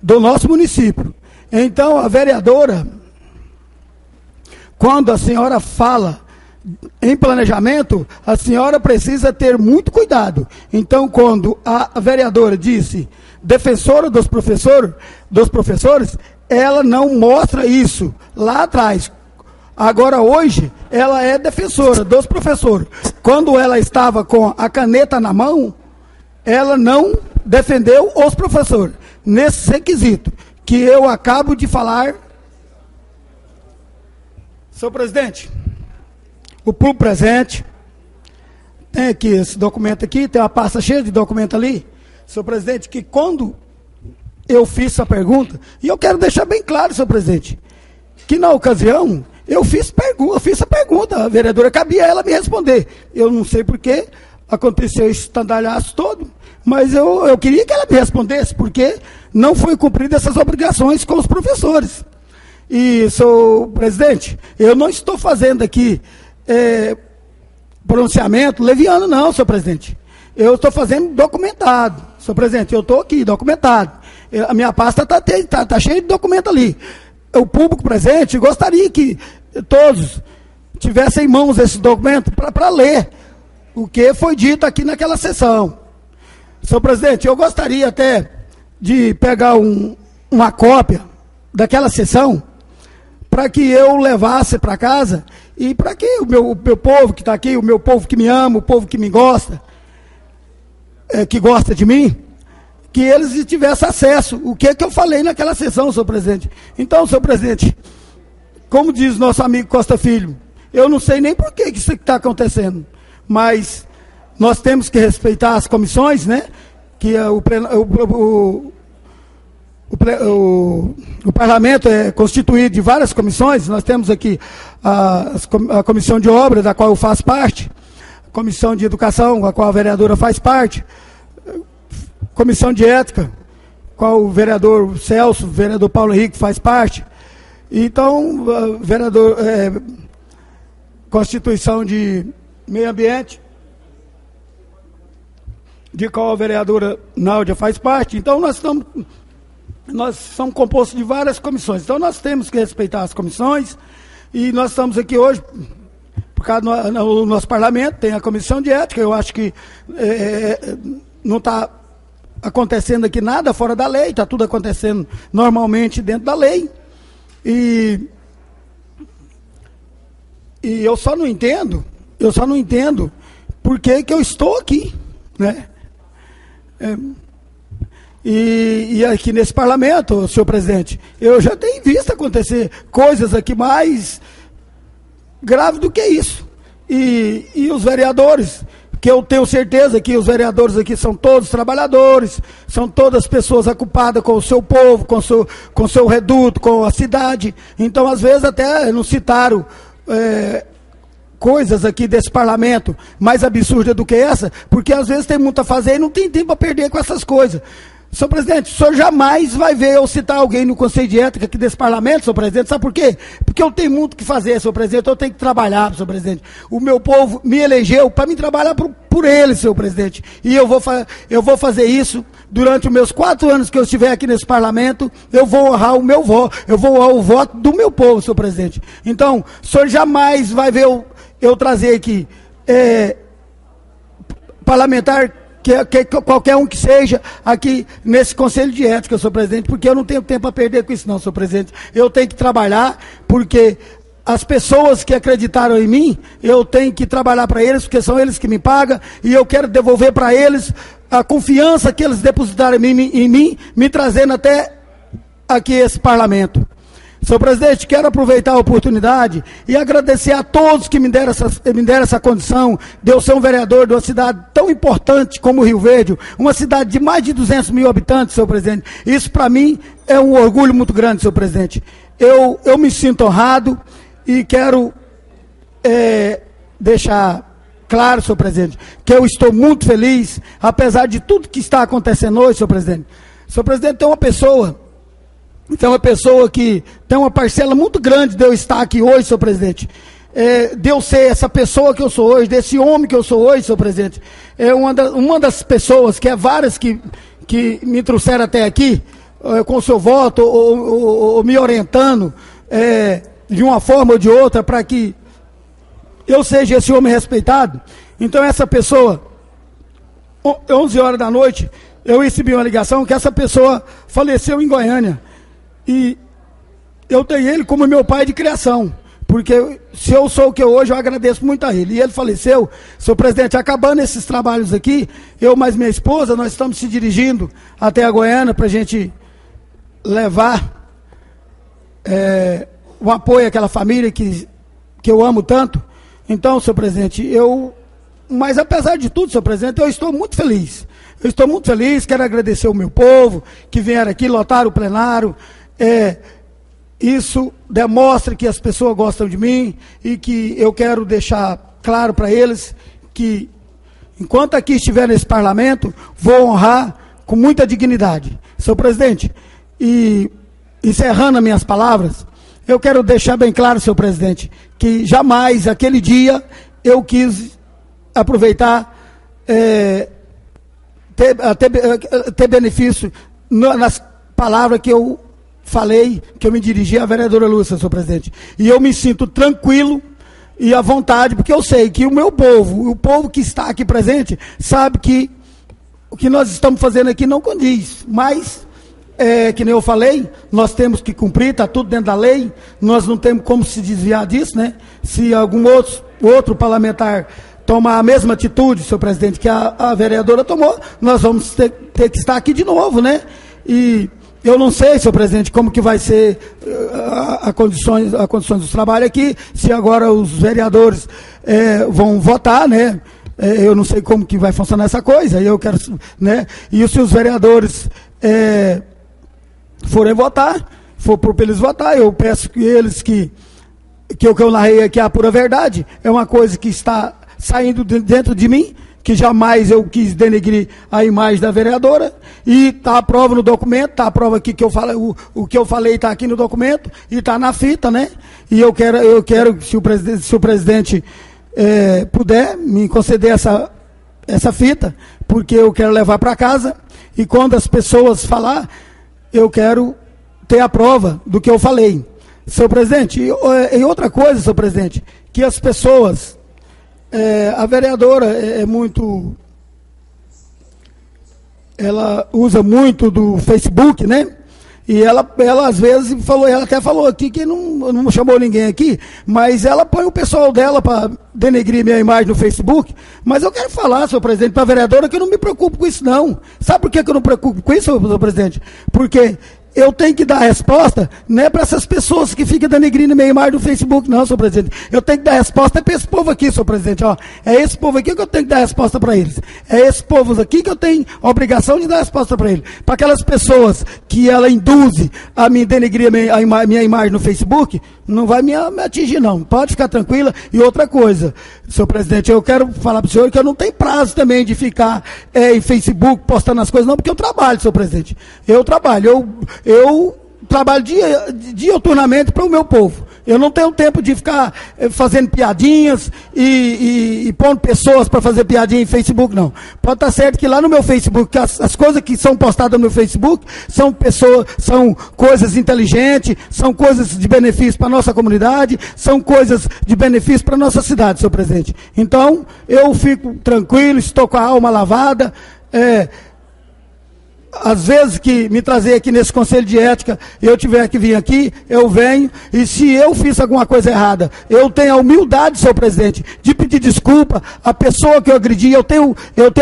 do nosso município. Então, a vereadora, quando a senhora fala em planejamento, a senhora precisa ter muito cuidado. Então, quando a vereadora disse defensora dos professores, ela não mostra isso lá atrás. Agora, hoje, ela é defensora dos professores. Quando ela estava com a caneta na mão, ela não defendeu os professores, nesse requisito que eu acabo de falar. Senhor presidente, o público presente, tem aqui esse documento aqui, tem uma pasta cheia de documento ali. Senhor presidente, que quando eu fiz essa pergunta, e eu quero deixar bem claro, senhor presidente, que na ocasião eu fiz a pergunta, a vereadora, cabia ela me responder. Eu não sei por que aconteceu esse estandalhaço todo, mas eu queria que ela me respondesse, porque não foi cumprida essas obrigações com os professores. E, senhor presidente, eu não estou fazendo aqui pronunciamento leviano, não, senhor presidente. Eu estou fazendo documentado, senhor presidente, eu estou aqui, documentado. A minha pasta está cheia de documento ali. O público presente gostaria que todos tivessem em mãos esse documento para ler o que foi dito aqui naquela sessão. Senhor presidente, eu gostaria até de pegar uma cópia daquela sessão para que eu levasse para casa e para que o meu povo que está aqui, o meu povo que me ama, o povo que me gosta, que gosta de mim, que eles tivessem acesso. O que eu falei naquela sessão, senhor presidente? Então, senhor presidente, como diz nosso amigo Costa Filho, eu não sei nem por que isso está acontecendo, mas nós temos que respeitar as comissões, né? Que o parlamento é constituído de várias comissões. Nós temos aqui a comissão de obra, da qual eu faço parte, a comissão de educação, da qual a vereadora faz parte, comissão de ética, qual o vereador Celso, o vereador Paulo Henrique faz parte. Então, vereador, Constituição de Meio Ambiente, de qual a vereadora Náudia faz parte. Então, nós somos compostos de várias comissões. Então, nós temos que respeitar as comissões, e nós estamos aqui hoje, por causa do nosso parlamento, tem a comissão de ética. Eu acho que não está acontecendo aqui nada fora da lei, está tudo acontecendo normalmente dentro da lei. E eu só não entendo por que eu estou aqui, né? E aqui nesse parlamento, senhor presidente, eu já tenho visto acontecer coisas aqui mais graves do que isso. E os vereadores, que eu tenho certeza que os vereadores aqui são todos trabalhadores, são todas pessoas ocupadas com o seu povo, com o seu reduto, com a cidade. Então, às vezes, até não citaram coisas aqui desse parlamento mais absurdas do que essa, porque às vezes tem muito a fazer e não tem tempo a perder com essas coisas. Senhor presidente, o senhor jamais vai ver eu citar alguém no Conselho de Ética aqui desse parlamento, senhor presidente. Sabe por quê? Porque eu tenho muito o que fazer, senhor presidente. Eu tenho que trabalhar, senhor presidente. O meu povo me elegeu para me trabalhar por ele, senhor presidente. E eu vou fazer isso durante os meus 4 anos que eu estiver aqui nesse parlamento. Eu vou honrar o meu voto. Eu vou honrar o voto do meu povo, senhor presidente. Então, o senhor jamais vai ver eu trazer aqui parlamentar, que qualquer um que seja aqui nesse Conselho de Ética, senhor presidente, porque eu não tenho tempo a perder com isso não, senhor presidente. Eu tenho que trabalhar, porque as pessoas que acreditaram em mim, eu tenho que trabalhar para eles, porque são eles que me pagam, e eu quero devolver para eles a confiança que eles depositaram em mim, me trazendo até aqui esse parlamento. Senhor presidente, quero aproveitar a oportunidade e agradecer a todos que me deram essa condição de eu ser um vereador de uma cidade tão importante como Rio Verde, uma cidade de mais de 200 mil habitantes, senhor presidente. Isso para mim é um orgulho muito grande, senhor presidente. Eu me sinto honrado e quero deixar claro, senhor presidente, que eu estou muito feliz, apesar de tudo que está acontecendo hoje, senhor presidente. Senhor presidente, tem uma pessoa que tem uma parcela muito grande de eu estar aqui hoje, senhor presidente. De eu ser essa pessoa que eu sou hoje, desse homem que eu sou hoje, senhor presidente. Uma das pessoas, que é várias que me trouxeram até aqui, com o seu voto, ou me orientando, de uma forma ou de outra, para que eu seja esse homem respeitado. Então, essa pessoa, 11 horas da noite, eu recebi uma ligação que essa pessoa faleceu em Goiânia. E eu tenho ele como meu pai de criação, porque se eu sou o que eu hoje, eu agradeço muito a ele. E ele faleceu, senhor presidente, acabando esses trabalhos aqui, eu mais minha esposa, nós estamos se dirigindo até a Goiânia para a gente levar o apoio àquela família que eu amo tanto. Então, senhor presidente, mas apesar de tudo, senhor presidente, eu estou muito feliz. Eu estou muito feliz, quero agradecer o meu povo que vieram aqui, lotaram o plenário. Isso demonstra que as pessoas gostam de mim e que eu quero deixar claro para eles que, enquanto aqui estiver nesse parlamento, vou honrar com muita dignidade. Senhor presidente, e encerrando as minhas palavras, eu quero deixar bem claro, senhor presidente, que jamais, aquele dia, eu quis aproveitar, ter benefício nas palavras que eu falei, que eu me dirigi à vereadora Lúcia, senhor presidente. E eu me sinto tranquilo e à vontade, porque eu sei que o meu povo, o povo que está aqui presente, sabe que o que nós estamos fazendo aqui não condiz, mas que nem eu falei, nós temos que cumprir, está tudo dentro da lei, nós não temos como se desviar disso, né? Se algum outro parlamentar tomar a mesma atitude, senhor presidente, que a vereadora tomou, nós vamos ter que estar aqui de novo, né? E eu não sei, senhor presidente, como que vai ser a condições dos trabalhos aqui, se agora os vereadores vão votar, né? Eu não sei como que vai funcionar essa coisa, eu quero, né? E se os vereadores forem votar, for para eles votar, eu peço que eles que o que eu narrei aqui é a pura verdade, é uma coisa que está saindo dentro de mim, que jamais eu quis denegrir a imagem da vereadora, e está a prova no documento, está a prova aqui que eu falo, o que eu falei está aqui no documento, e está na fita, né? E eu quero se o presidente puder me conceder essa fita, porque eu quero levar para casa, e quando as pessoas falar, eu quero ter a prova do que eu falei. Senhor presidente, e outra coisa, senhor presidente, que as pessoas, a vereadora ela usa muito do Facebook, né? E ela às vezes falou, ela até falou aqui que não chamou ninguém aqui, mas ela põe o pessoal dela para denegrir minha imagem no Facebook. Mas eu quero falar, senhor presidente, para a vereadora, que eu não me preocupo com isso, não. Sabe por que eu não me preocupo com isso, senhor presidente? Porque eu tenho que dar resposta, não é para essas pessoas que ficam denegrindo minha imagem no Facebook, não, senhor presidente. Eu tenho que dar resposta para esse povo aqui, senhor presidente. Ó, é esse povo aqui que eu tenho que dar resposta para eles. É esse povo aqui que eu tenho a obrigação de dar resposta para eles. Para aquelas pessoas que ela induz a me denegrir minha imagem no Facebook, não vai me atingir, não. Pode ficar tranquila. E outra coisa, senhor presidente, eu quero falar para o senhor que eu não tenho prazo também de ficar em Facebook postando as coisas, não, porque eu trabalho, senhor presidente. Eu trabalho. Eu trabalho diuturnamente para o meu povo. Eu não tenho tempo de ficar fazendo piadinhas e pondo pessoas para fazer piadinha em Facebook, não. Pode estar certo que lá no meu Facebook, as coisas que são postadas no meu Facebook são coisas inteligentes, são coisas de benefício para a nossa comunidade, são coisas de benefício para a nossa cidade, senhor presidente. Então, eu fico tranquilo, estou com a alma lavada, às vezes que me trazer aqui nesse conselho de ética, eu tiver que vir aqui, eu venho, e se eu fiz alguma coisa errada, eu tenho a humildade, senhor presidente, de pedir desculpa à pessoa que eu agredi, eu tenho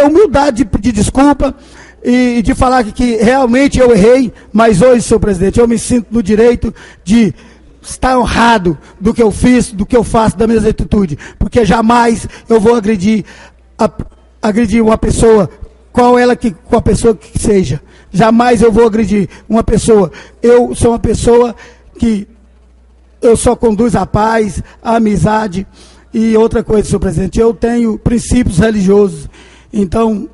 humildade de pedir desculpa e de falar que realmente eu errei, mas hoje, senhor presidente, eu me sinto no direito de estar honrado do que eu fiz, do que eu faço, da minha atitude, porque jamais eu vou agredir uma pessoa, qual a pessoa que seja. Jamais eu vou agredir uma pessoa. Eu sou uma pessoa que eu só conduzo a paz, a amizade. E outra coisa, senhor presidente, eu tenho princípios religiosos. Então,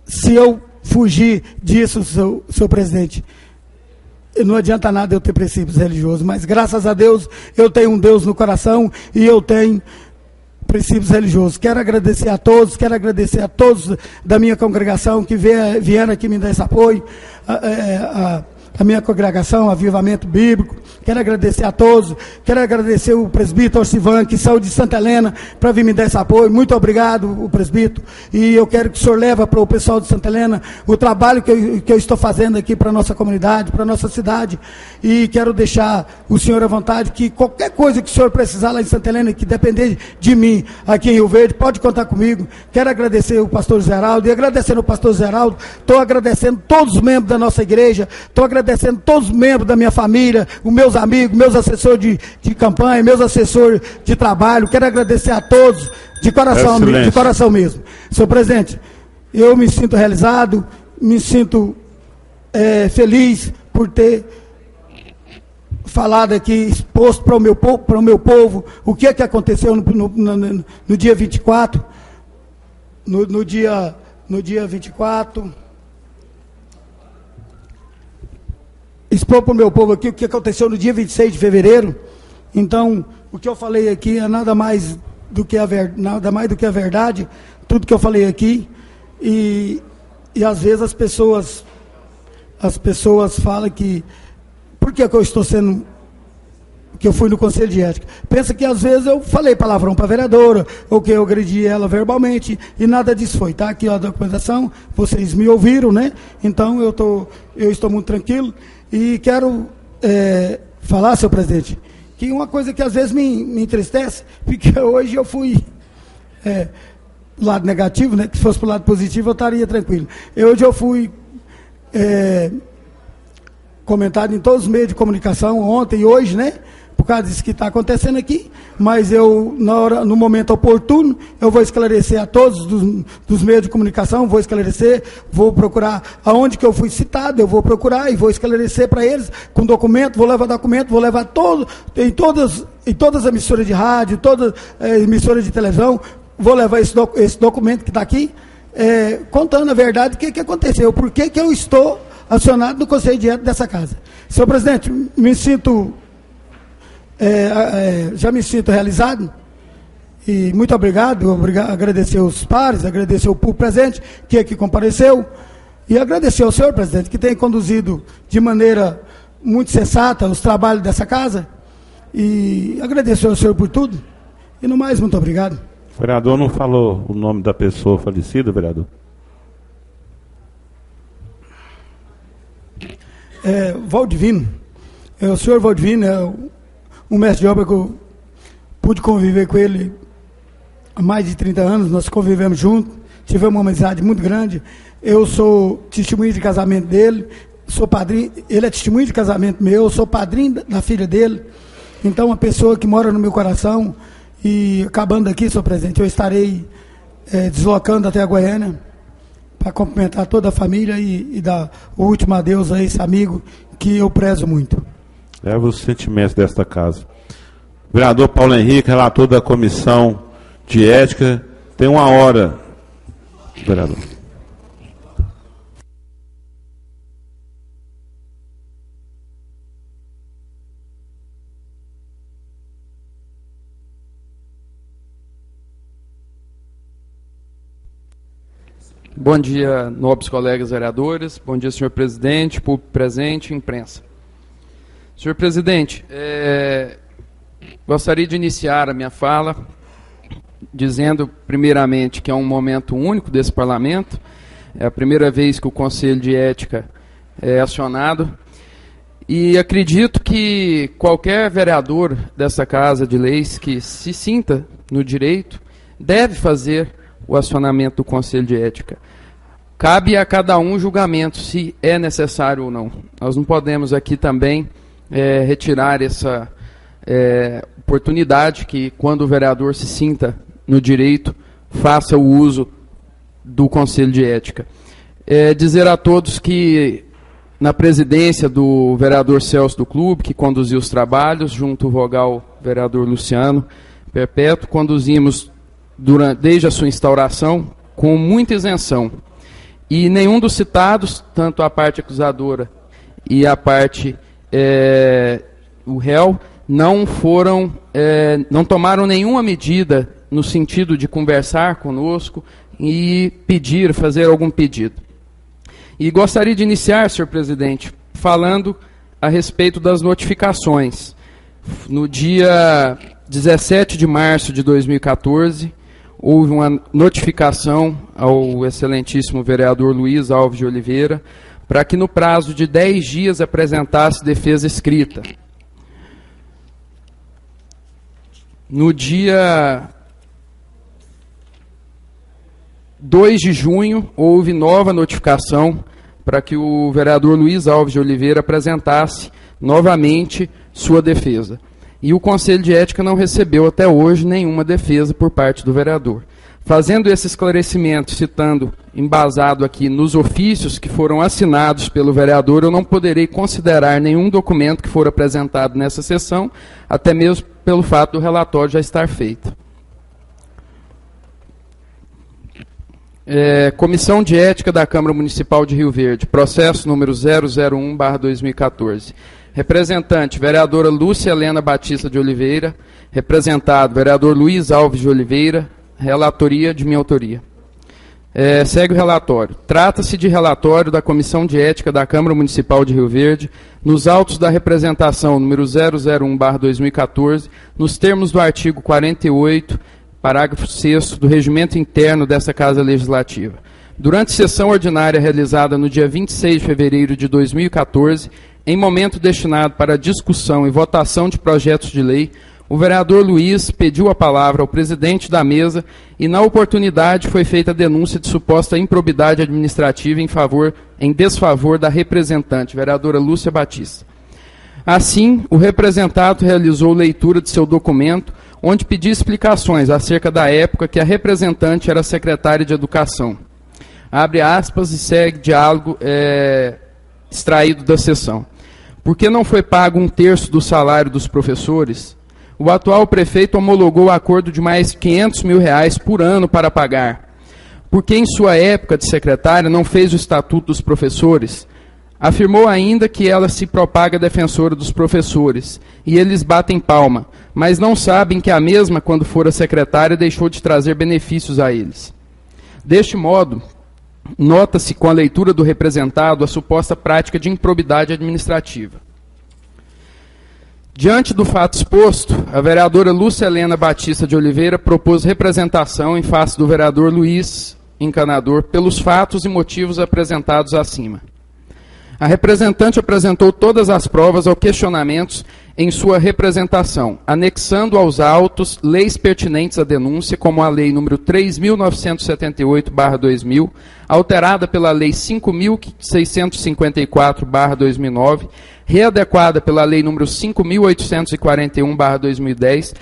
se eu fugir disso, senhor presidente, não adianta nada eu ter princípios religiosos, mas graças a Deus eu tenho um Deus no coração e eu tenho princípios religiosos. Quero agradecer a todos da minha congregação que vieram aqui me dar esse apoio, a minha congregação, Avivamento Bíblico. Quero agradecer a todos, quero agradecer o presbítero Orsivan, que saiu de Santa Helena para vir me dar esse apoio. Muito obrigado, o presbítero, e eu quero que o senhor leve para o pessoal de Santa Helena o trabalho que eu estou fazendo aqui para a nossa comunidade, para a nossa cidade, e quero deixar o senhor à vontade, que qualquer coisa que o senhor precisar lá em Santa Helena, que depender de mim aqui em Rio Verde, pode contar comigo. Quero agradecer o pastor Zeraldo, e agradecendo o pastor Zeraldo, estou agradecendo todos os membros da nossa igreja, estou agradecendo todos os membros da minha família, os meus amigos, meus assessores de campanha, meus assessores de trabalho. Quero agradecer a todos de coração mesmo. Senhor presidente, eu me sinto realizado, me sinto feliz por ter falado aqui, exposto para o meu povo, o que aconteceu no dia 24, no dia 24, expor para o meu povo aqui o que aconteceu no dia 26 de fevereiro. Então, o que eu falei aqui é nada mais do que a verdade, tudo que eu falei aqui, e às vezes as pessoas falam que, por que eu estou sendo que eu fui no Conselho de Ética. Pensa que às vezes eu falei palavrão para a vereadora, ou que eu agredi ela verbalmente, e nada disso foi. Está aqui a documentação, vocês me ouviram, né? Então eu estou muito tranquilo. E quero falar, senhor presidente, que uma coisa que às vezes me entristece, porque hoje eu fui do lado negativo, né? Que se fosse para o lado positivo eu estaria tranquilo. Hoje eu fui comentado em todos os meios de comunicação, ontem e hoje, né? Por causa disso que está acontecendo aqui, mas eu, no momento oportuno, eu vou esclarecer a todos dos meios de comunicação, vou esclarecer, vou procurar aonde que eu fui citado, eu vou procurar e vou esclarecer para eles com documento, vou levar em todas as emissoras de rádio, todas as emissoras de televisão, vou levar esse documento que está aqui, contando a verdade, o que aconteceu, por que eu estou acionado no Conselho de Ética dessa casa. Senhor presidente, já me sinto realizado e muito obrigado, agradecer os pares, agradecer o público presente que aqui compareceu e agradecer ao senhor presidente que tem conduzido de maneira muito sensata os trabalhos dessa casa e agradecer ao senhor por tudo e no mais, muito obrigado. O vereador não falou o nome da pessoa falecida, vereador? Valdivino, o senhor Valdivino um mestre de obra que eu pude conviver com ele há mais de 30 anos, nós convivemos juntos, tivemos uma amizade muito grande, eu sou testemunho de casamento dele, sou padrinho, ele é testemunho de casamento meu, eu sou padrinho da filha dele, então uma pessoa que mora no meu coração, e acabando aqui, senhor presidente, eu estarei deslocando até a Goiânia, para cumprimentar toda a família e dar o último adeus a esse amigo que eu prezo muito. Leva os sentimentos desta casa. Vereador Paulo Henrique, relator da Comissão de Ética, tem 1 hora, vereador. Bom dia, nobres colegas vereadores, bom dia, senhor presidente, público presente e imprensa. Senhor presidente, gostaria de iniciar a minha fala dizendo, primeiramente, que é um momento único desse parlamento, é a primeira vez que o Conselho de Ética é acionado, e acredito que qualquer vereador dessa Casa de Leis que se sinta no direito deve fazer o acionamento do Conselho de Ética. Cabe a cada um julgamento se é necessário ou não. Nós não podemos aqui também retirar essa oportunidade que, quando o vereador se sinta no direito, faça o uso do Conselho de Ética. Dizer a todos que, na presidência do vereador Celso do Clube, que conduziu os trabalhos, junto ao vogal vereador Luciano Perpétuo, conduzimos desde a sua instauração com muita isenção. E nenhum dos citados, tanto a parte acusadora e a parte o réu, não tomaram nenhuma medida no sentido de conversar conosco e fazer algum pedido. E gostaria de iniciar, senhor presidente, falando a respeito das notificações. No dia 17 de março de 2014, houve uma notificação ao excelentíssimo vereador Luiz Alves de Oliveira para que no prazo de 10 dias apresentasse defesa escrita. No dia 2 de junho, houve nova notificação para que o vereador Luiz Alves de Oliveira apresentasse novamente sua defesa. E o Conselho de Ética não recebeu até hoje nenhuma defesa por parte do vereador. Fazendo esse esclarecimento, citando, embasado aqui nos ofícios que foram assinados pelo vereador, eu não poderei considerar nenhum documento que for apresentado nessa sessão, até mesmo pelo fato do relatório já estar feito. Comissão de Ética da Câmara Municipal de Rio Verde, processo número 001/2014. Representante, vereadora Lúcia Helena Batista de Oliveira. Representado, vereador Luiz Alves de Oliveira. Relatoria de minha autoria. Segue o relatório. Trata-se de relatório da Comissão de Ética da Câmara Municipal de Rio Verde, nos autos da representação número 001/2014, nos termos do artigo 48, parágrafo 6º do Regimento Interno dessa Casa Legislativa. Durante sessão ordinária realizada no dia 26 de fevereiro de 2014, em momento destinado para discussão e votação de projetos de lei, o vereador Luiz pediu a palavra ao presidente da mesa e, na oportunidade, foi feita a denúncia de suposta improbidade administrativa em desfavor da representante, vereadora Lúcia Batista. Assim, o representado realizou leitura de seu documento, onde pediu explicações acerca da época que a representante era secretária de Educação. Abre aspas e segue diálogo extraído da sessão. Por que não foi pago 1/3 do salário dos professores? O atual prefeito homologou o acordo de mais R$ 500 mil por ano para pagar. Porque em sua época de secretária não fez o estatuto dos professores? Afirmou ainda que ela se propaga defensora dos professores, e eles batem palma, mas não sabem que a mesma, quando fora secretária, deixou de trazer benefícios a eles. Deste modo, nota-se com a leitura do representado a suposta prática de improbidade administrativa. Diante do fato exposto, a vereadora Lúcia Helena Batista de Oliveira propôs representação em face do vereador Luiz Encanador pelos fatos e motivos apresentados acima. A representante apresentou todas as provas ou questionamentos em sua representação, anexando aos autos leis pertinentes à denúncia, como a Lei nº 3.978/2000, alterada pela Lei 5.654/2009, readequada pela Lei nº 5.841/2010,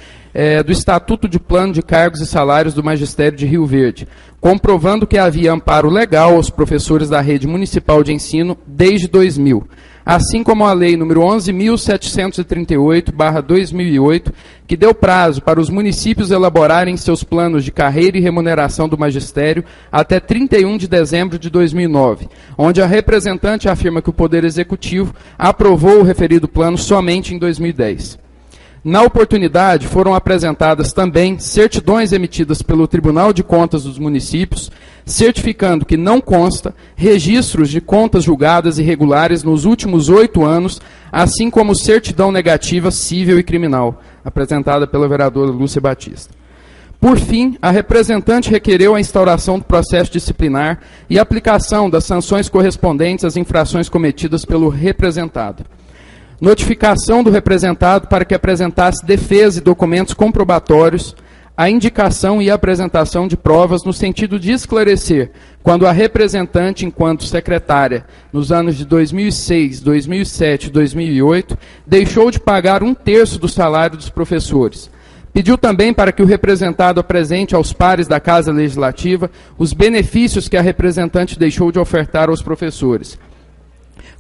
do Estatuto de Plano de Cargos e Salários do Magistério de Rio Verde, comprovando que havia amparo legal aos professores da rede municipal de ensino desde 2000, assim como a Lei nº 11.738/2008, que deu prazo para os municípios elaborarem seus planos de carreira e remuneração do magistério até 31 de dezembro de 2009, onde a representante afirma que o Poder Executivo aprovou o referido plano somente em 2010. Na oportunidade, foram apresentadas também certidões emitidas pelo Tribunal de Contas dos municípios, certificando que não consta registros de contas julgadas irregulares nos últimos 8 anos, assim como certidão negativa civil e criminal, apresentada pela vereadora Lúcia Batista. Por fim, a representante requereu a instauração do processo disciplinar e aplicação das sanções correspondentes às infrações cometidas pelo representado. Notificação do representado para que apresentasse defesa e documentos comprobatórios, a indicação e apresentação de provas no sentido de esclarecer quando a representante, enquanto secretária, nos anos de 2006, 2007 e 2008, deixou de pagar 1/3 do salário dos professores. Pediu também para que o representado apresente aos pares da Casa Legislativa os benefícios que a representante deixou de ofertar aos professores,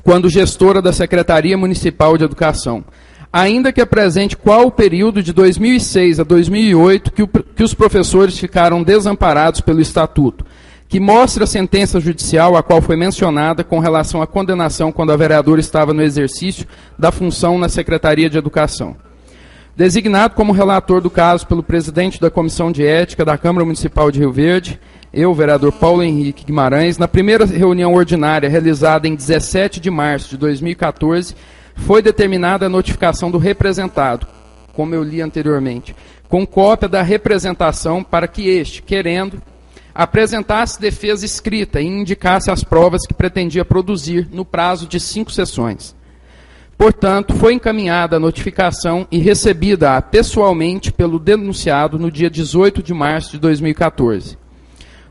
quando gestora da Secretaria Municipal de Educação, ainda que apresente qual o período de 2006 a 2008 que os professores ficaram desamparados pelo Estatuto, que mostre a sentença judicial a qual foi mencionada com relação à condenação quando a vereadora estava no exercício da função na Secretaria de Educação. Designado como relator do caso pelo presidente da Comissão de Ética da Câmara Municipal de Rio Verde, eu, vereador Paulo Henrique Guimarães, na primeira reunião ordinária realizada em 17 de março de 2014, foi determinada a notificação do representado, como eu li anteriormente, com cópia da representação para que este, querendo, apresentasse defesa escrita e indicasse as provas que pretendia produzir no prazo de 5 sessões. Portanto, foi encaminhada a notificação e recebida pessoalmente pelo denunciado no dia 18 de março de 2014.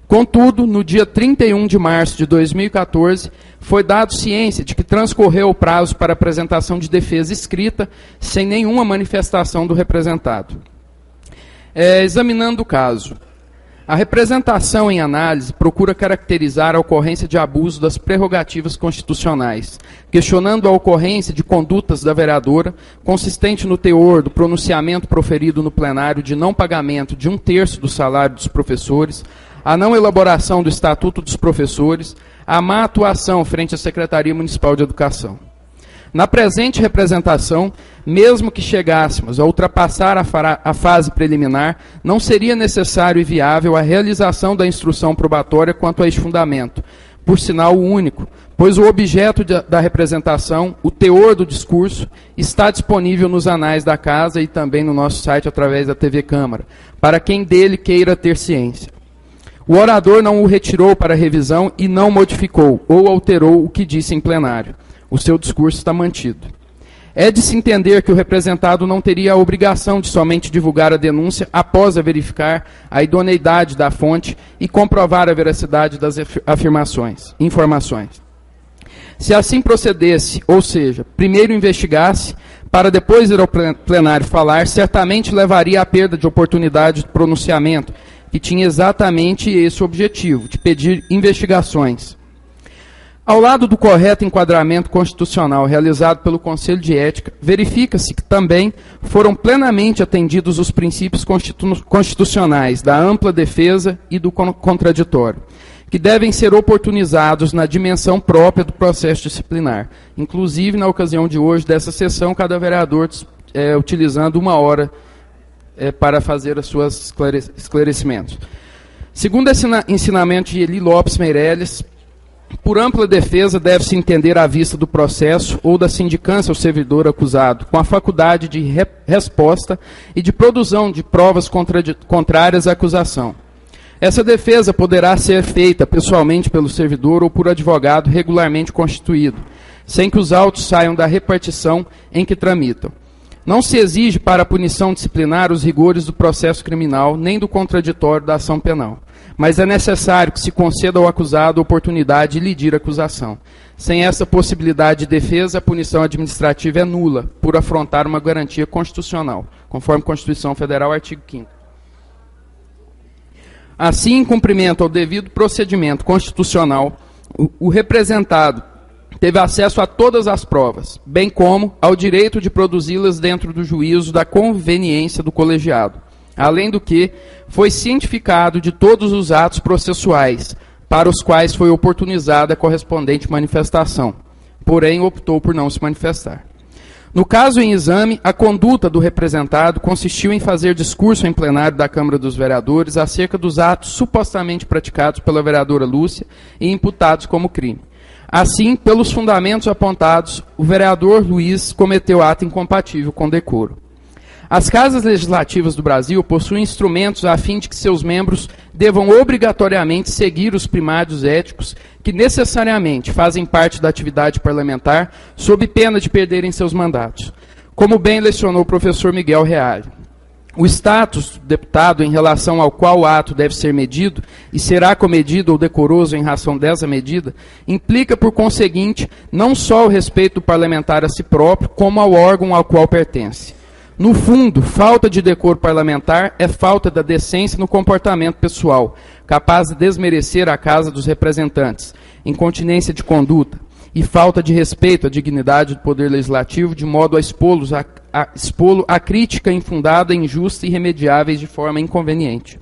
Contudo, no dia 31 de março de 2014, foi dado ciência de que transcorreu o prazo para apresentação de defesa escrita, sem nenhuma manifestação do representado. Examinando o caso, a representação em análise procura caracterizar a ocorrência de abuso das prerrogativas constitucionais, questionando a ocorrência de condutas da vereadora, consistente no teor do pronunciamento proferido no plenário de não pagamento de 1/3 do salário dos professores, a não elaboração do Estatuto dos Professores, a má atuação frente à Secretaria Municipal de Educação. Na presente representação, mesmo que chegássemos a ultrapassar a fase preliminar, não seria necessário e viável a realização da instrução probatória quanto a este fundamento, por sinal único, pois o objeto da representação, o teor do discurso, está disponível nos anais da Casa e também no nosso site através da TV Câmara, para quem dele queira ter ciência. O orador não o retirou para revisão e não modificou ou alterou o que disse em plenário. O seu discurso está mantido. É de se entender que o representado não teria a obrigação de somente divulgar a denúncia após a verificar a idoneidade da fonte e comprovar a veracidade das informações. Se assim procedesse, ou seja, primeiro investigasse, para depois ir ao plenário falar, certamente levaria à perda de oportunidade de pronunciamento, que tinha exatamente esse objetivo, de pedir investigações. Ao lado do correto enquadramento constitucional realizado pelo Conselho de Ética, verifica-se que também foram plenamente atendidos os princípios constitucionais da ampla defesa e do contraditório, que devem ser oportunizados na dimensão própria do processo disciplinar. Inclusive, na ocasião de hoje, dessa sessão, cada vereador utilizando 1 hora para fazer os seus esclarecimentos. Segundo esse ensinamento de Eli Lopes Meirelles, por ampla defesa deve-se entender à vista do processo ou da sindicância ao servidor acusado, com a faculdade de resposta e de produção de provas contrárias à acusação. Essa defesa poderá ser feita pessoalmente pelo servidor ou por advogado regularmente constituído, sem que os autos saiam da repartição em que tramitam. Não se exige para a punição disciplinar os rigores do processo criminal, nem do contraditório da ação penal. Mas é necessário que se conceda ao acusado a oportunidade de lidir a acusação. Sem essa possibilidade de defesa, a punição administrativa é nula, por afrontar uma garantia constitucional, conforme Constituição Federal, artigo 5º. Assim, em cumprimento ao devido procedimento constitucional, o representado teve acesso a todas as provas, bem como ao direito de produzi-las dentro do juízo da conveniência do colegiado. Além do que, foi cientificado de todos os atos processuais, para os quais foi oportunizada a correspondente manifestação, porém optou por não se manifestar. No caso em exame, a conduta do representado consistiu em fazer discurso em plenário da Câmara dos Vereadores acerca dos atos supostamente praticados pela vereadora Lúcia e imputados como crime. Assim, pelos fundamentos apontados, o vereador Luiz cometeu ato incompatível com decoro. As casas legislativas do Brasil possuem instrumentos a fim de que seus membros devam obrigatoriamente seguir os primários éticos que necessariamente fazem parte da atividade parlamentar, sob pena de perderem seus mandatos. Como bem lecionou o professor Miguel Reale. O status do deputado em relação ao qual o ato deve ser medido e será comedido ou decoroso em razão dessa medida, implica, por conseguinte, não só o respeito do parlamentar a si próprio, como ao órgão ao qual pertence. No fundo, falta de decoro parlamentar é falta da decência no comportamento pessoal, capaz de desmerecer a Casa dos Representantes, incontinência de conduta, e falta de respeito à dignidade do Poder Legislativo, de modo a expô-lo a crítica infundada, injusta e irremediáveis de forma inconveniente.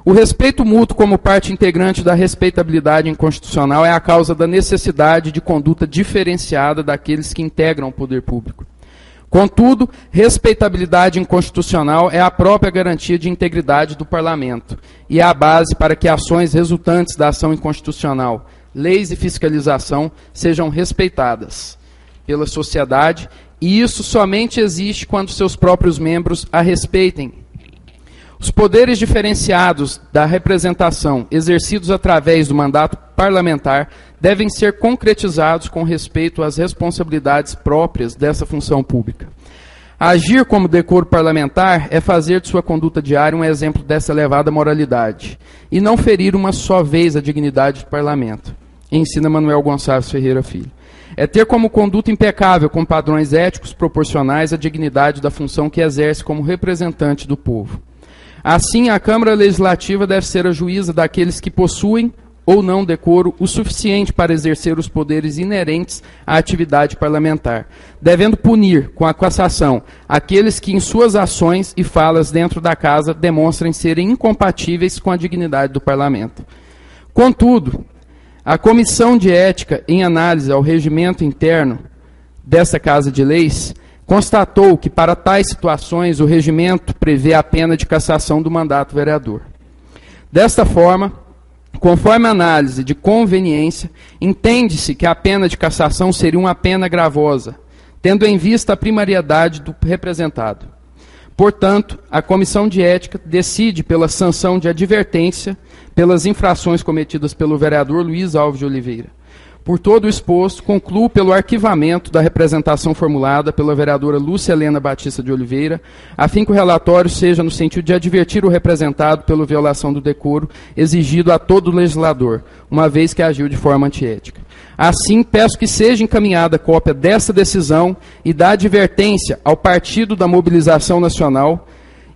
O respeito mútuo como parte integrante da respeitabilidade inconstitucional é a causa da necessidade de conduta diferenciada daqueles que integram o poder público. Contudo, respeitabilidade inconstitucional é a própria garantia de integridade do parlamento e é a base para que ações resultantes da ação inconstitucional, leis e fiscalização sejam respeitadas pela sociedade, e isso somente existe quando seus próprios membros a respeitem. Os poderes diferenciados da representação, exercidos através do mandato parlamentar, devem ser concretizados com respeito às responsabilidades próprias dessa função pública. Agir como decoro parlamentar é fazer de sua conduta diária um exemplo dessa elevada moralidade, e não ferir uma só vez a dignidade do parlamento. Ensina Manuel Gonçalves Ferreira Filho. É ter como conduta impecável, com padrões éticos proporcionais à dignidade da função que exerce como representante do povo. Assim, a Câmara Legislativa deve ser a juíza daqueles que possuem ou não decoro o suficiente para exercer os poderes inerentes à atividade parlamentar, devendo punir com a cassação aqueles que em suas ações e falas dentro da casa demonstrem serem incompatíveis com a dignidade do parlamento. Contudo, a Comissão de Ética, em análise ao regimento interno desta Casa de Leis, constatou que para tais situações o regimento prevê a pena de cassação do mandato vereador. Desta forma, conforme a análise de conveniência, entende-se que a pena de cassação seria uma pena gravosa, tendo em vista a primariedade do representado. Portanto, a Comissão de Ética decide pela sanção de advertência pelas infrações cometidas pelo vereador Luiz Alves de Oliveira. Por todo o exposto, concluo pelo arquivamento da representação formulada pela vereadora Lúcia Helena Batista de Oliveira, a fim que o relatório seja no sentido de advertir o representado pela violação do decoro exigido a todo legislador, uma vez que agiu de forma antiética. Assim, peço que seja encaminhada cópia dessa decisão e da advertência ao Partido da Mobilização Nacional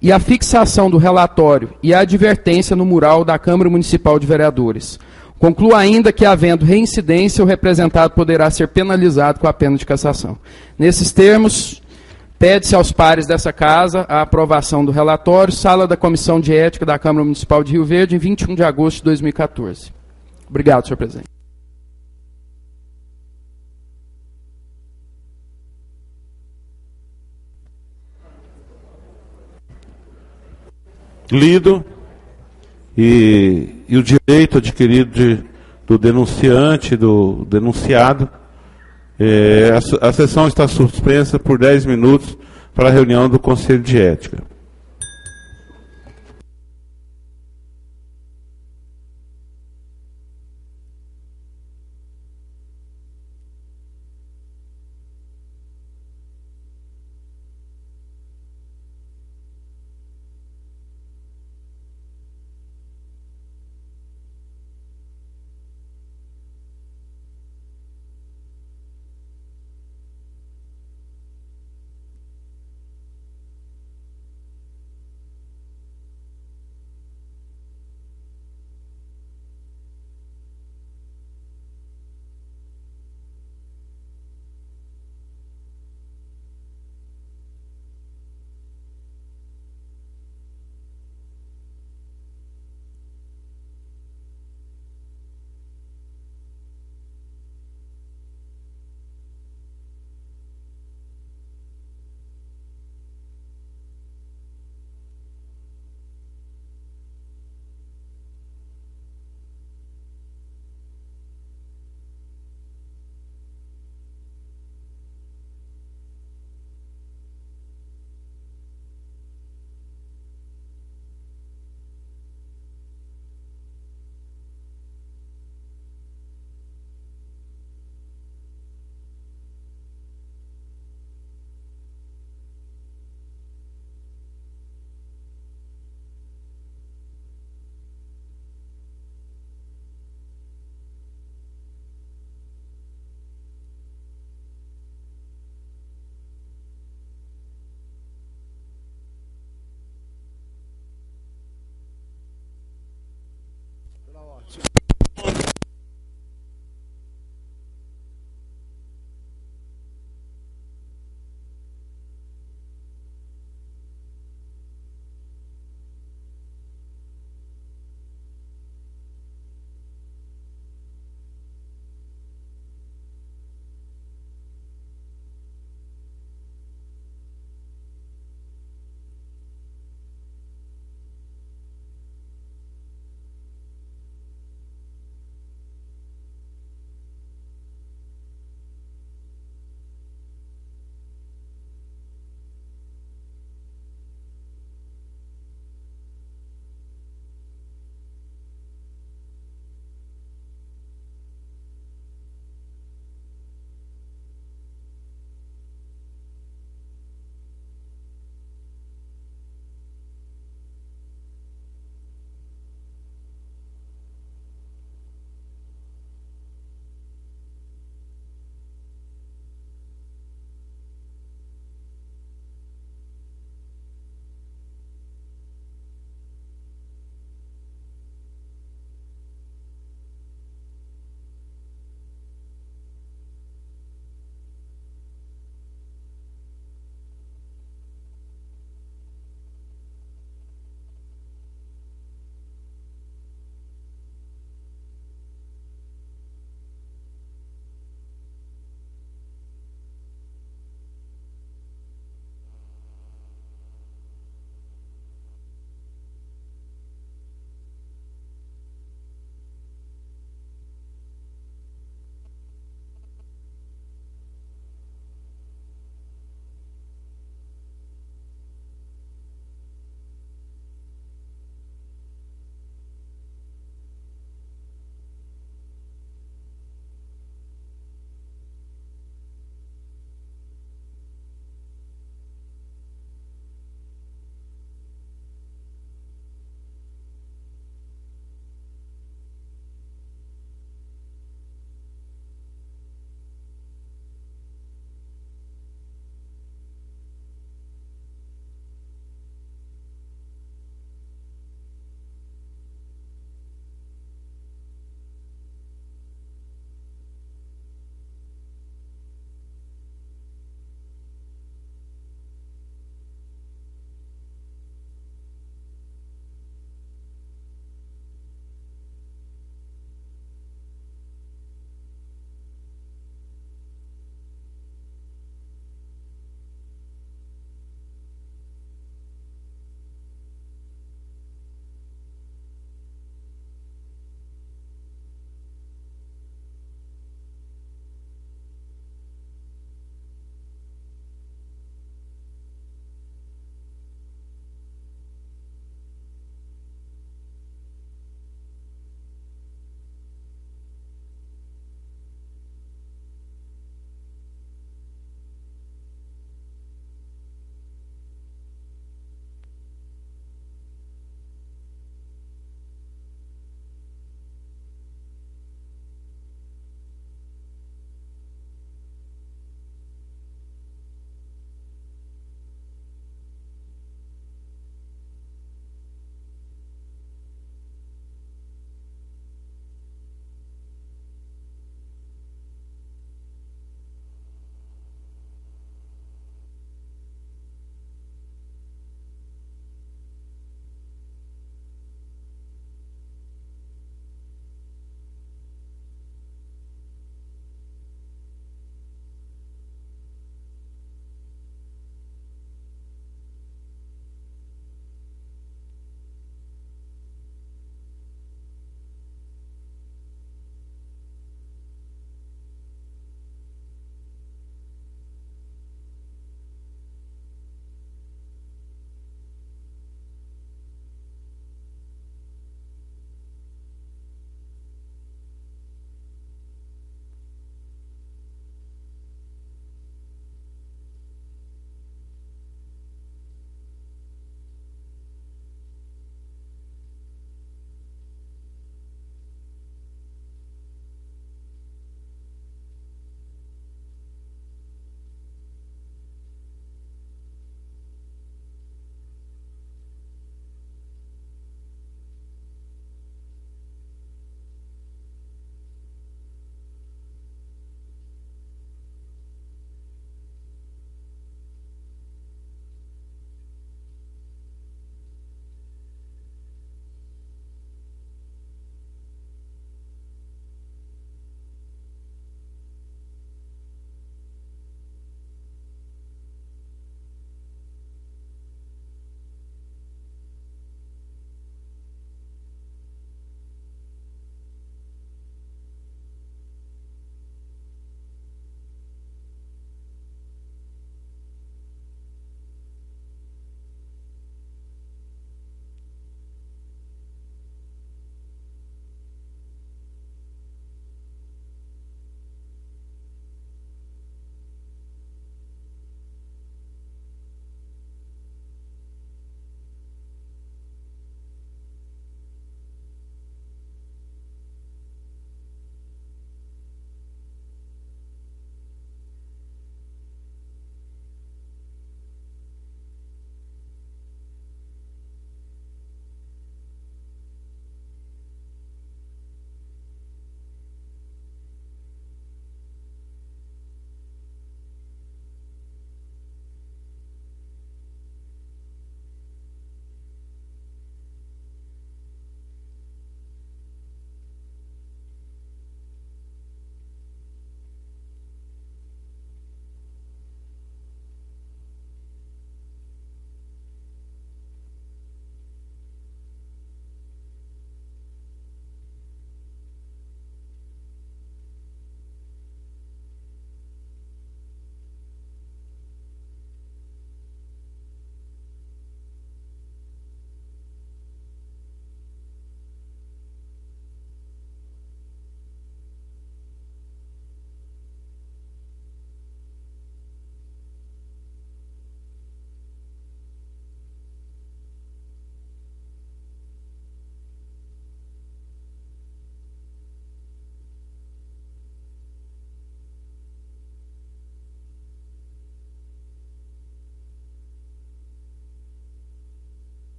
e a fixação do relatório e a advertência no mural da Câmara Municipal de Vereadores. Concluo ainda que, havendo reincidência, o representado poderá ser penalizado com a pena de cassação. Nesses termos, pede-se aos pares dessa Casa a aprovação do relatório, sala da Comissão de Ética da Câmara Municipal de Rio Verde, em 21 de agosto de 2014. Obrigado, senhor presidente. Lido e o direito adquirido do denunciante, do denunciado. A sessão está suspensa por 10 minutos para a reunião do Conselho de Ética.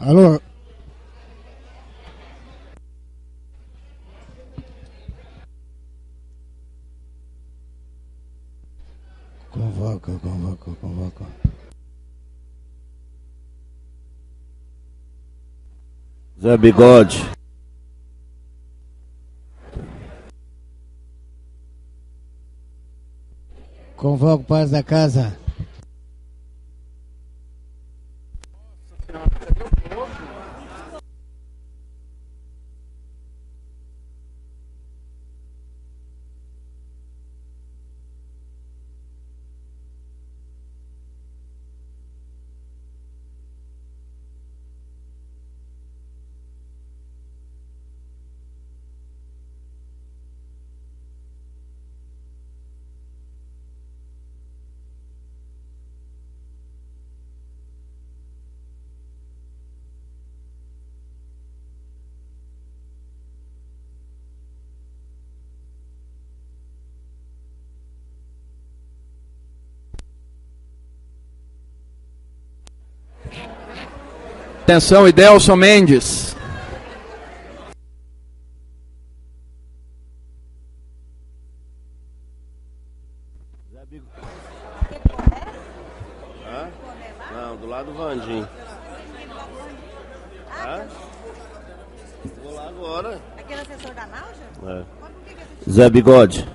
Alô? Convoca. Zé Bigode. Convoca o pais da casa. Atenção, Idelson Mendes. Não, do lado do Vandim. Vou lá agora. Aquele assessor da Náudia? Zé Bigode.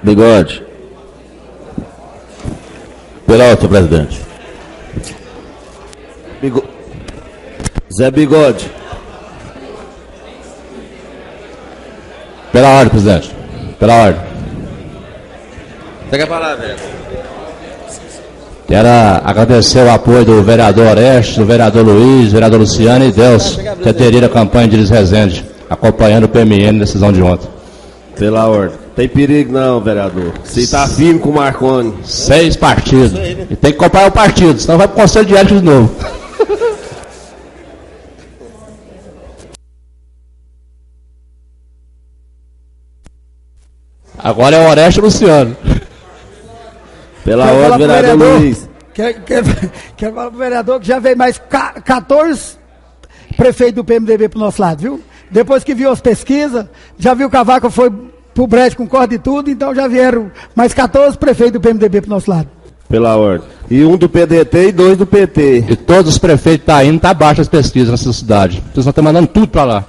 Bigode. Pela ordem, presidente. Zé Bigode. Pela ordem, presidente. Pela ordem. Você quer falar, velho? Quero agradecer o apoio do vereador Orestes, do vereador Luiz, do vereador Luciano e Deus, que aderiram à campanha de Iris Rezende, acompanhando o PMN na decisão de ontem. Pela ordem. Tem perigo não, vereador. Você tá firme com o Marconi. 6 partidos. E tem que acompanhar o partido, senão vai pro Conselho de Ética de novo. Agora é o Orestes e o Luciano. Pela ordem, vereador Luiz. Quero falar pro vereador que já veio mais 14 prefeitos do PMDB pro nosso lado, viu? Depois que viu as pesquisas, já viu que a vaca foi pro brejo com corda e tudo, então já vieram mais 14 prefeitos do PMDB pro nosso lado. Pela ordem. E um do PDT e 2 do PT. E todos os prefeitos tá indo, tá abaixo das pesquisas nessa cidade. Vocês estão mandando tudo para lá.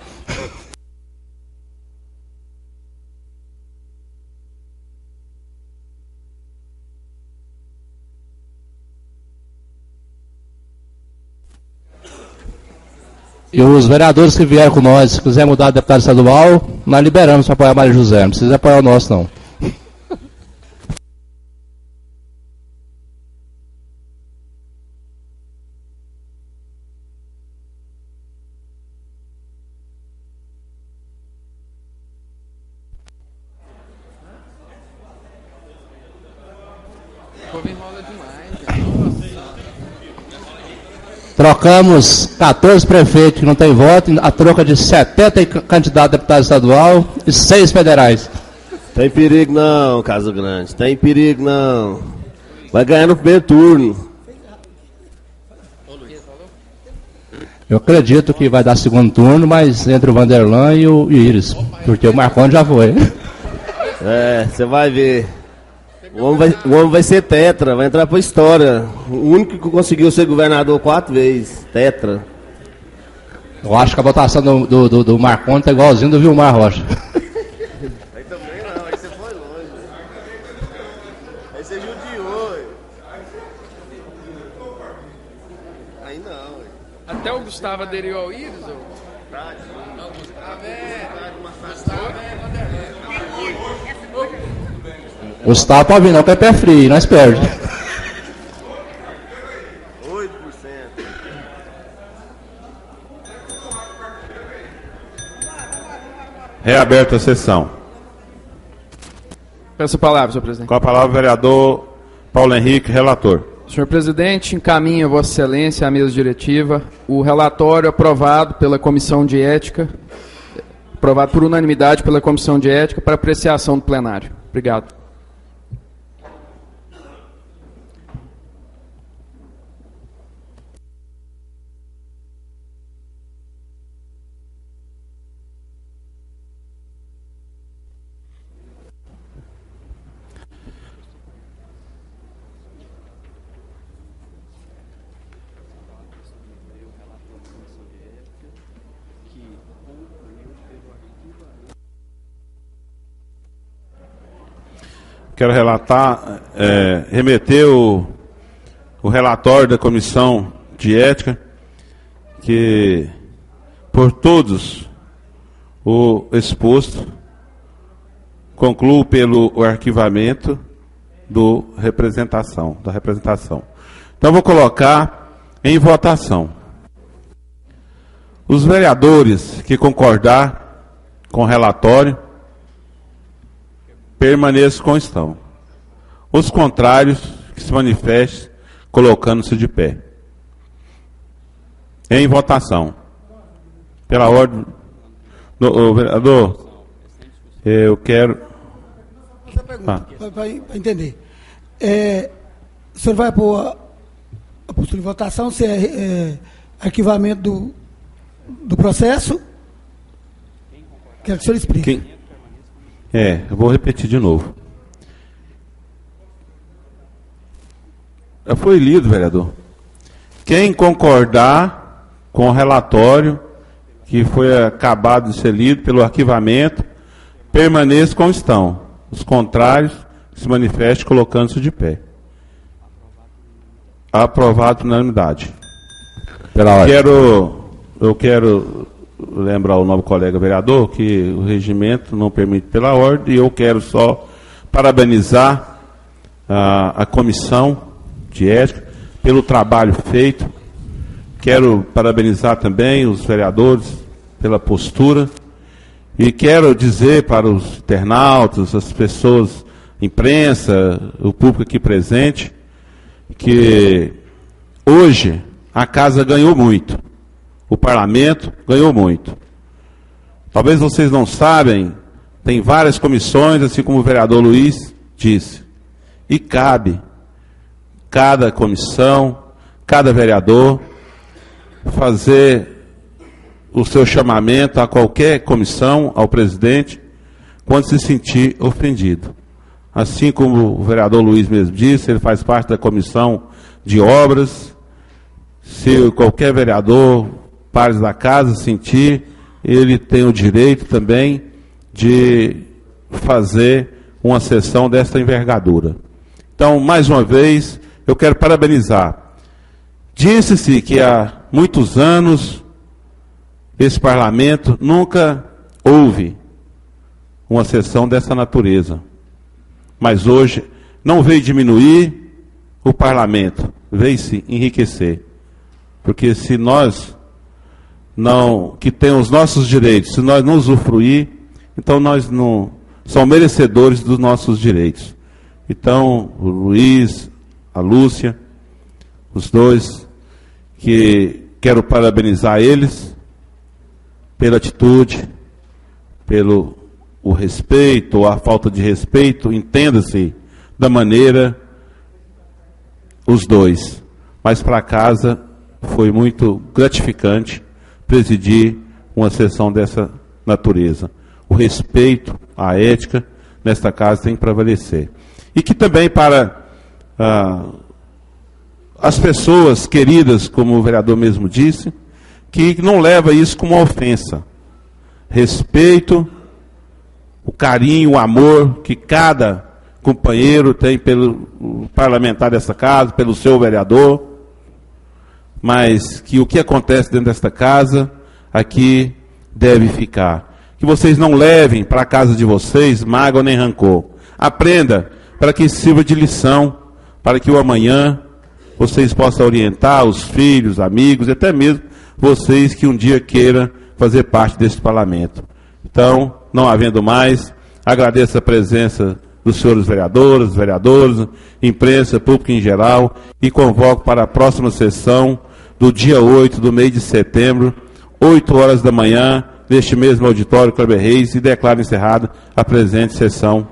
E os vereadores que vieram com nós, se quiser mudar de deputado estadual, nós liberamos para apoiar a Maria José. Não precisa apoiar o nosso, não. Trocamos 14 prefeitos que não tem voto, a troca de 70 candidatos a deputado estadual e 6 federais. Tem perigo não, Casa Grande. Tem perigo não. Vai ganhar no primeiro turno. Eu acredito que vai dar segundo turno, mas entre o Vanderlan e o Iris, porque o Marconi já foi. É, você vai ver. O homem vai ser tetra, vai entrar pra história. O único que conseguiu ser governador 4 vezes. Tetra. Eu acho que a votação do Marconi tá igualzinho do Vilmar Rocha. Aí também não, aí você foi longe. Aí você judiou. Aí não. Até o Gustavo aderiu ao Iris? Gustavo pode vir não, que é pé frio, nós perde. 8%. Reaberta a sessão. Peço a palavra, senhor presidente. Com a palavra, o vereador Paulo Henrique, relator. Senhor presidente, encaminho a Vossa Excelência à mesa diretiva o relatório aprovado pela Comissão de Ética, aprovado por unanimidade pela Comissão de Ética, para apreciação do plenário. Obrigado. Quero relatar, remeter o relatório da Comissão de Ética, que por todos o exposto, concluo pelo arquivamento da representação. Então vou colocar em votação. Os vereadores que concordar com o relatório, permaneçam como estão. Os contrários, que se manifestem colocando-se de pé. Em votação. Pela ordem. Vereador, eu quero... Essa pergunta, para entender. O senhor vai pôr a postura de votação, se é arquivamento do processo? Quero que o senhor explique. Eu vou repetir de novo. Já foi lido, vereador. Quem concordar com o relatório que foi acabado de ser lido pelo arquivamento, permaneça como estão. Os contrários, se manifestem colocando-se de pé. Aprovado por unanimidade. Pela ordem. Eu quero lembrar o novo colega vereador que o regimento não permite pela ordem, e eu quero só parabenizar a Comissão de Ética pelo trabalho feito. Quero parabenizar também os vereadores pela postura, e quero dizer para os internautas, as pessoas, imprensa, o público aqui presente, que hoje a casa ganhou muito. O parlamento ganhou muito. Talvez vocês não sabem, tem várias comissões, assim como o vereador Luiz disse. E cabe, cada comissão, cada vereador, fazer o seu chamamento a qualquer comissão, ao presidente, quando se sentir ofendido. Assim como o vereador Luiz mesmo disse, ele faz parte da comissão de obras. Se qualquer vereador, pares da casa, sentir, ele tem o direito também de fazer uma sessão desta envergadura. Então, mais uma vez, eu quero parabenizar. Disse-se que há muitos anos esse parlamento nunca houve uma sessão dessa natureza. Mas hoje não veio diminuir o parlamento, veio se enriquecer. Porque se nós não, que temos os nossos direitos, se nós não usufruir, então nós não somos merecedores dos nossos direitos. Então, o Luiz, a Lúcia, os dois, que quero parabenizar eles pela atitude, pelo o respeito ou a falta de respeito, entenda-se da maneira, os dois. Mas para casa foi muito gratificante presidir uma sessão dessa natureza. O respeito, a ética nesta casa tem que prevalecer. E que também para as pessoas queridas, como o vereador mesmo disse, que não leva isso como uma ofensa. Respeito, o carinho, o amor que cada companheiro tem pelo parlamentar dessa casa, pelo seu vereador, mas que o que acontece dentro desta casa, aqui deve ficar. Que vocês não levem para a casa de vocês mágoa nem rancor. Aprenda para que sirva de lição, para que o amanhã vocês possam orientar os filhos, amigos, e até mesmo vocês que um dia queiram fazer parte desse parlamento. Então, não havendo mais, agradeço a presença dos senhores vereadores, imprensa, público em geral, e convoco para a próxima sessão do dia 8 do mês de setembro, 8 horas da manhã, neste mesmo auditório Kleber Reis, e declaro encerrada a presente sessão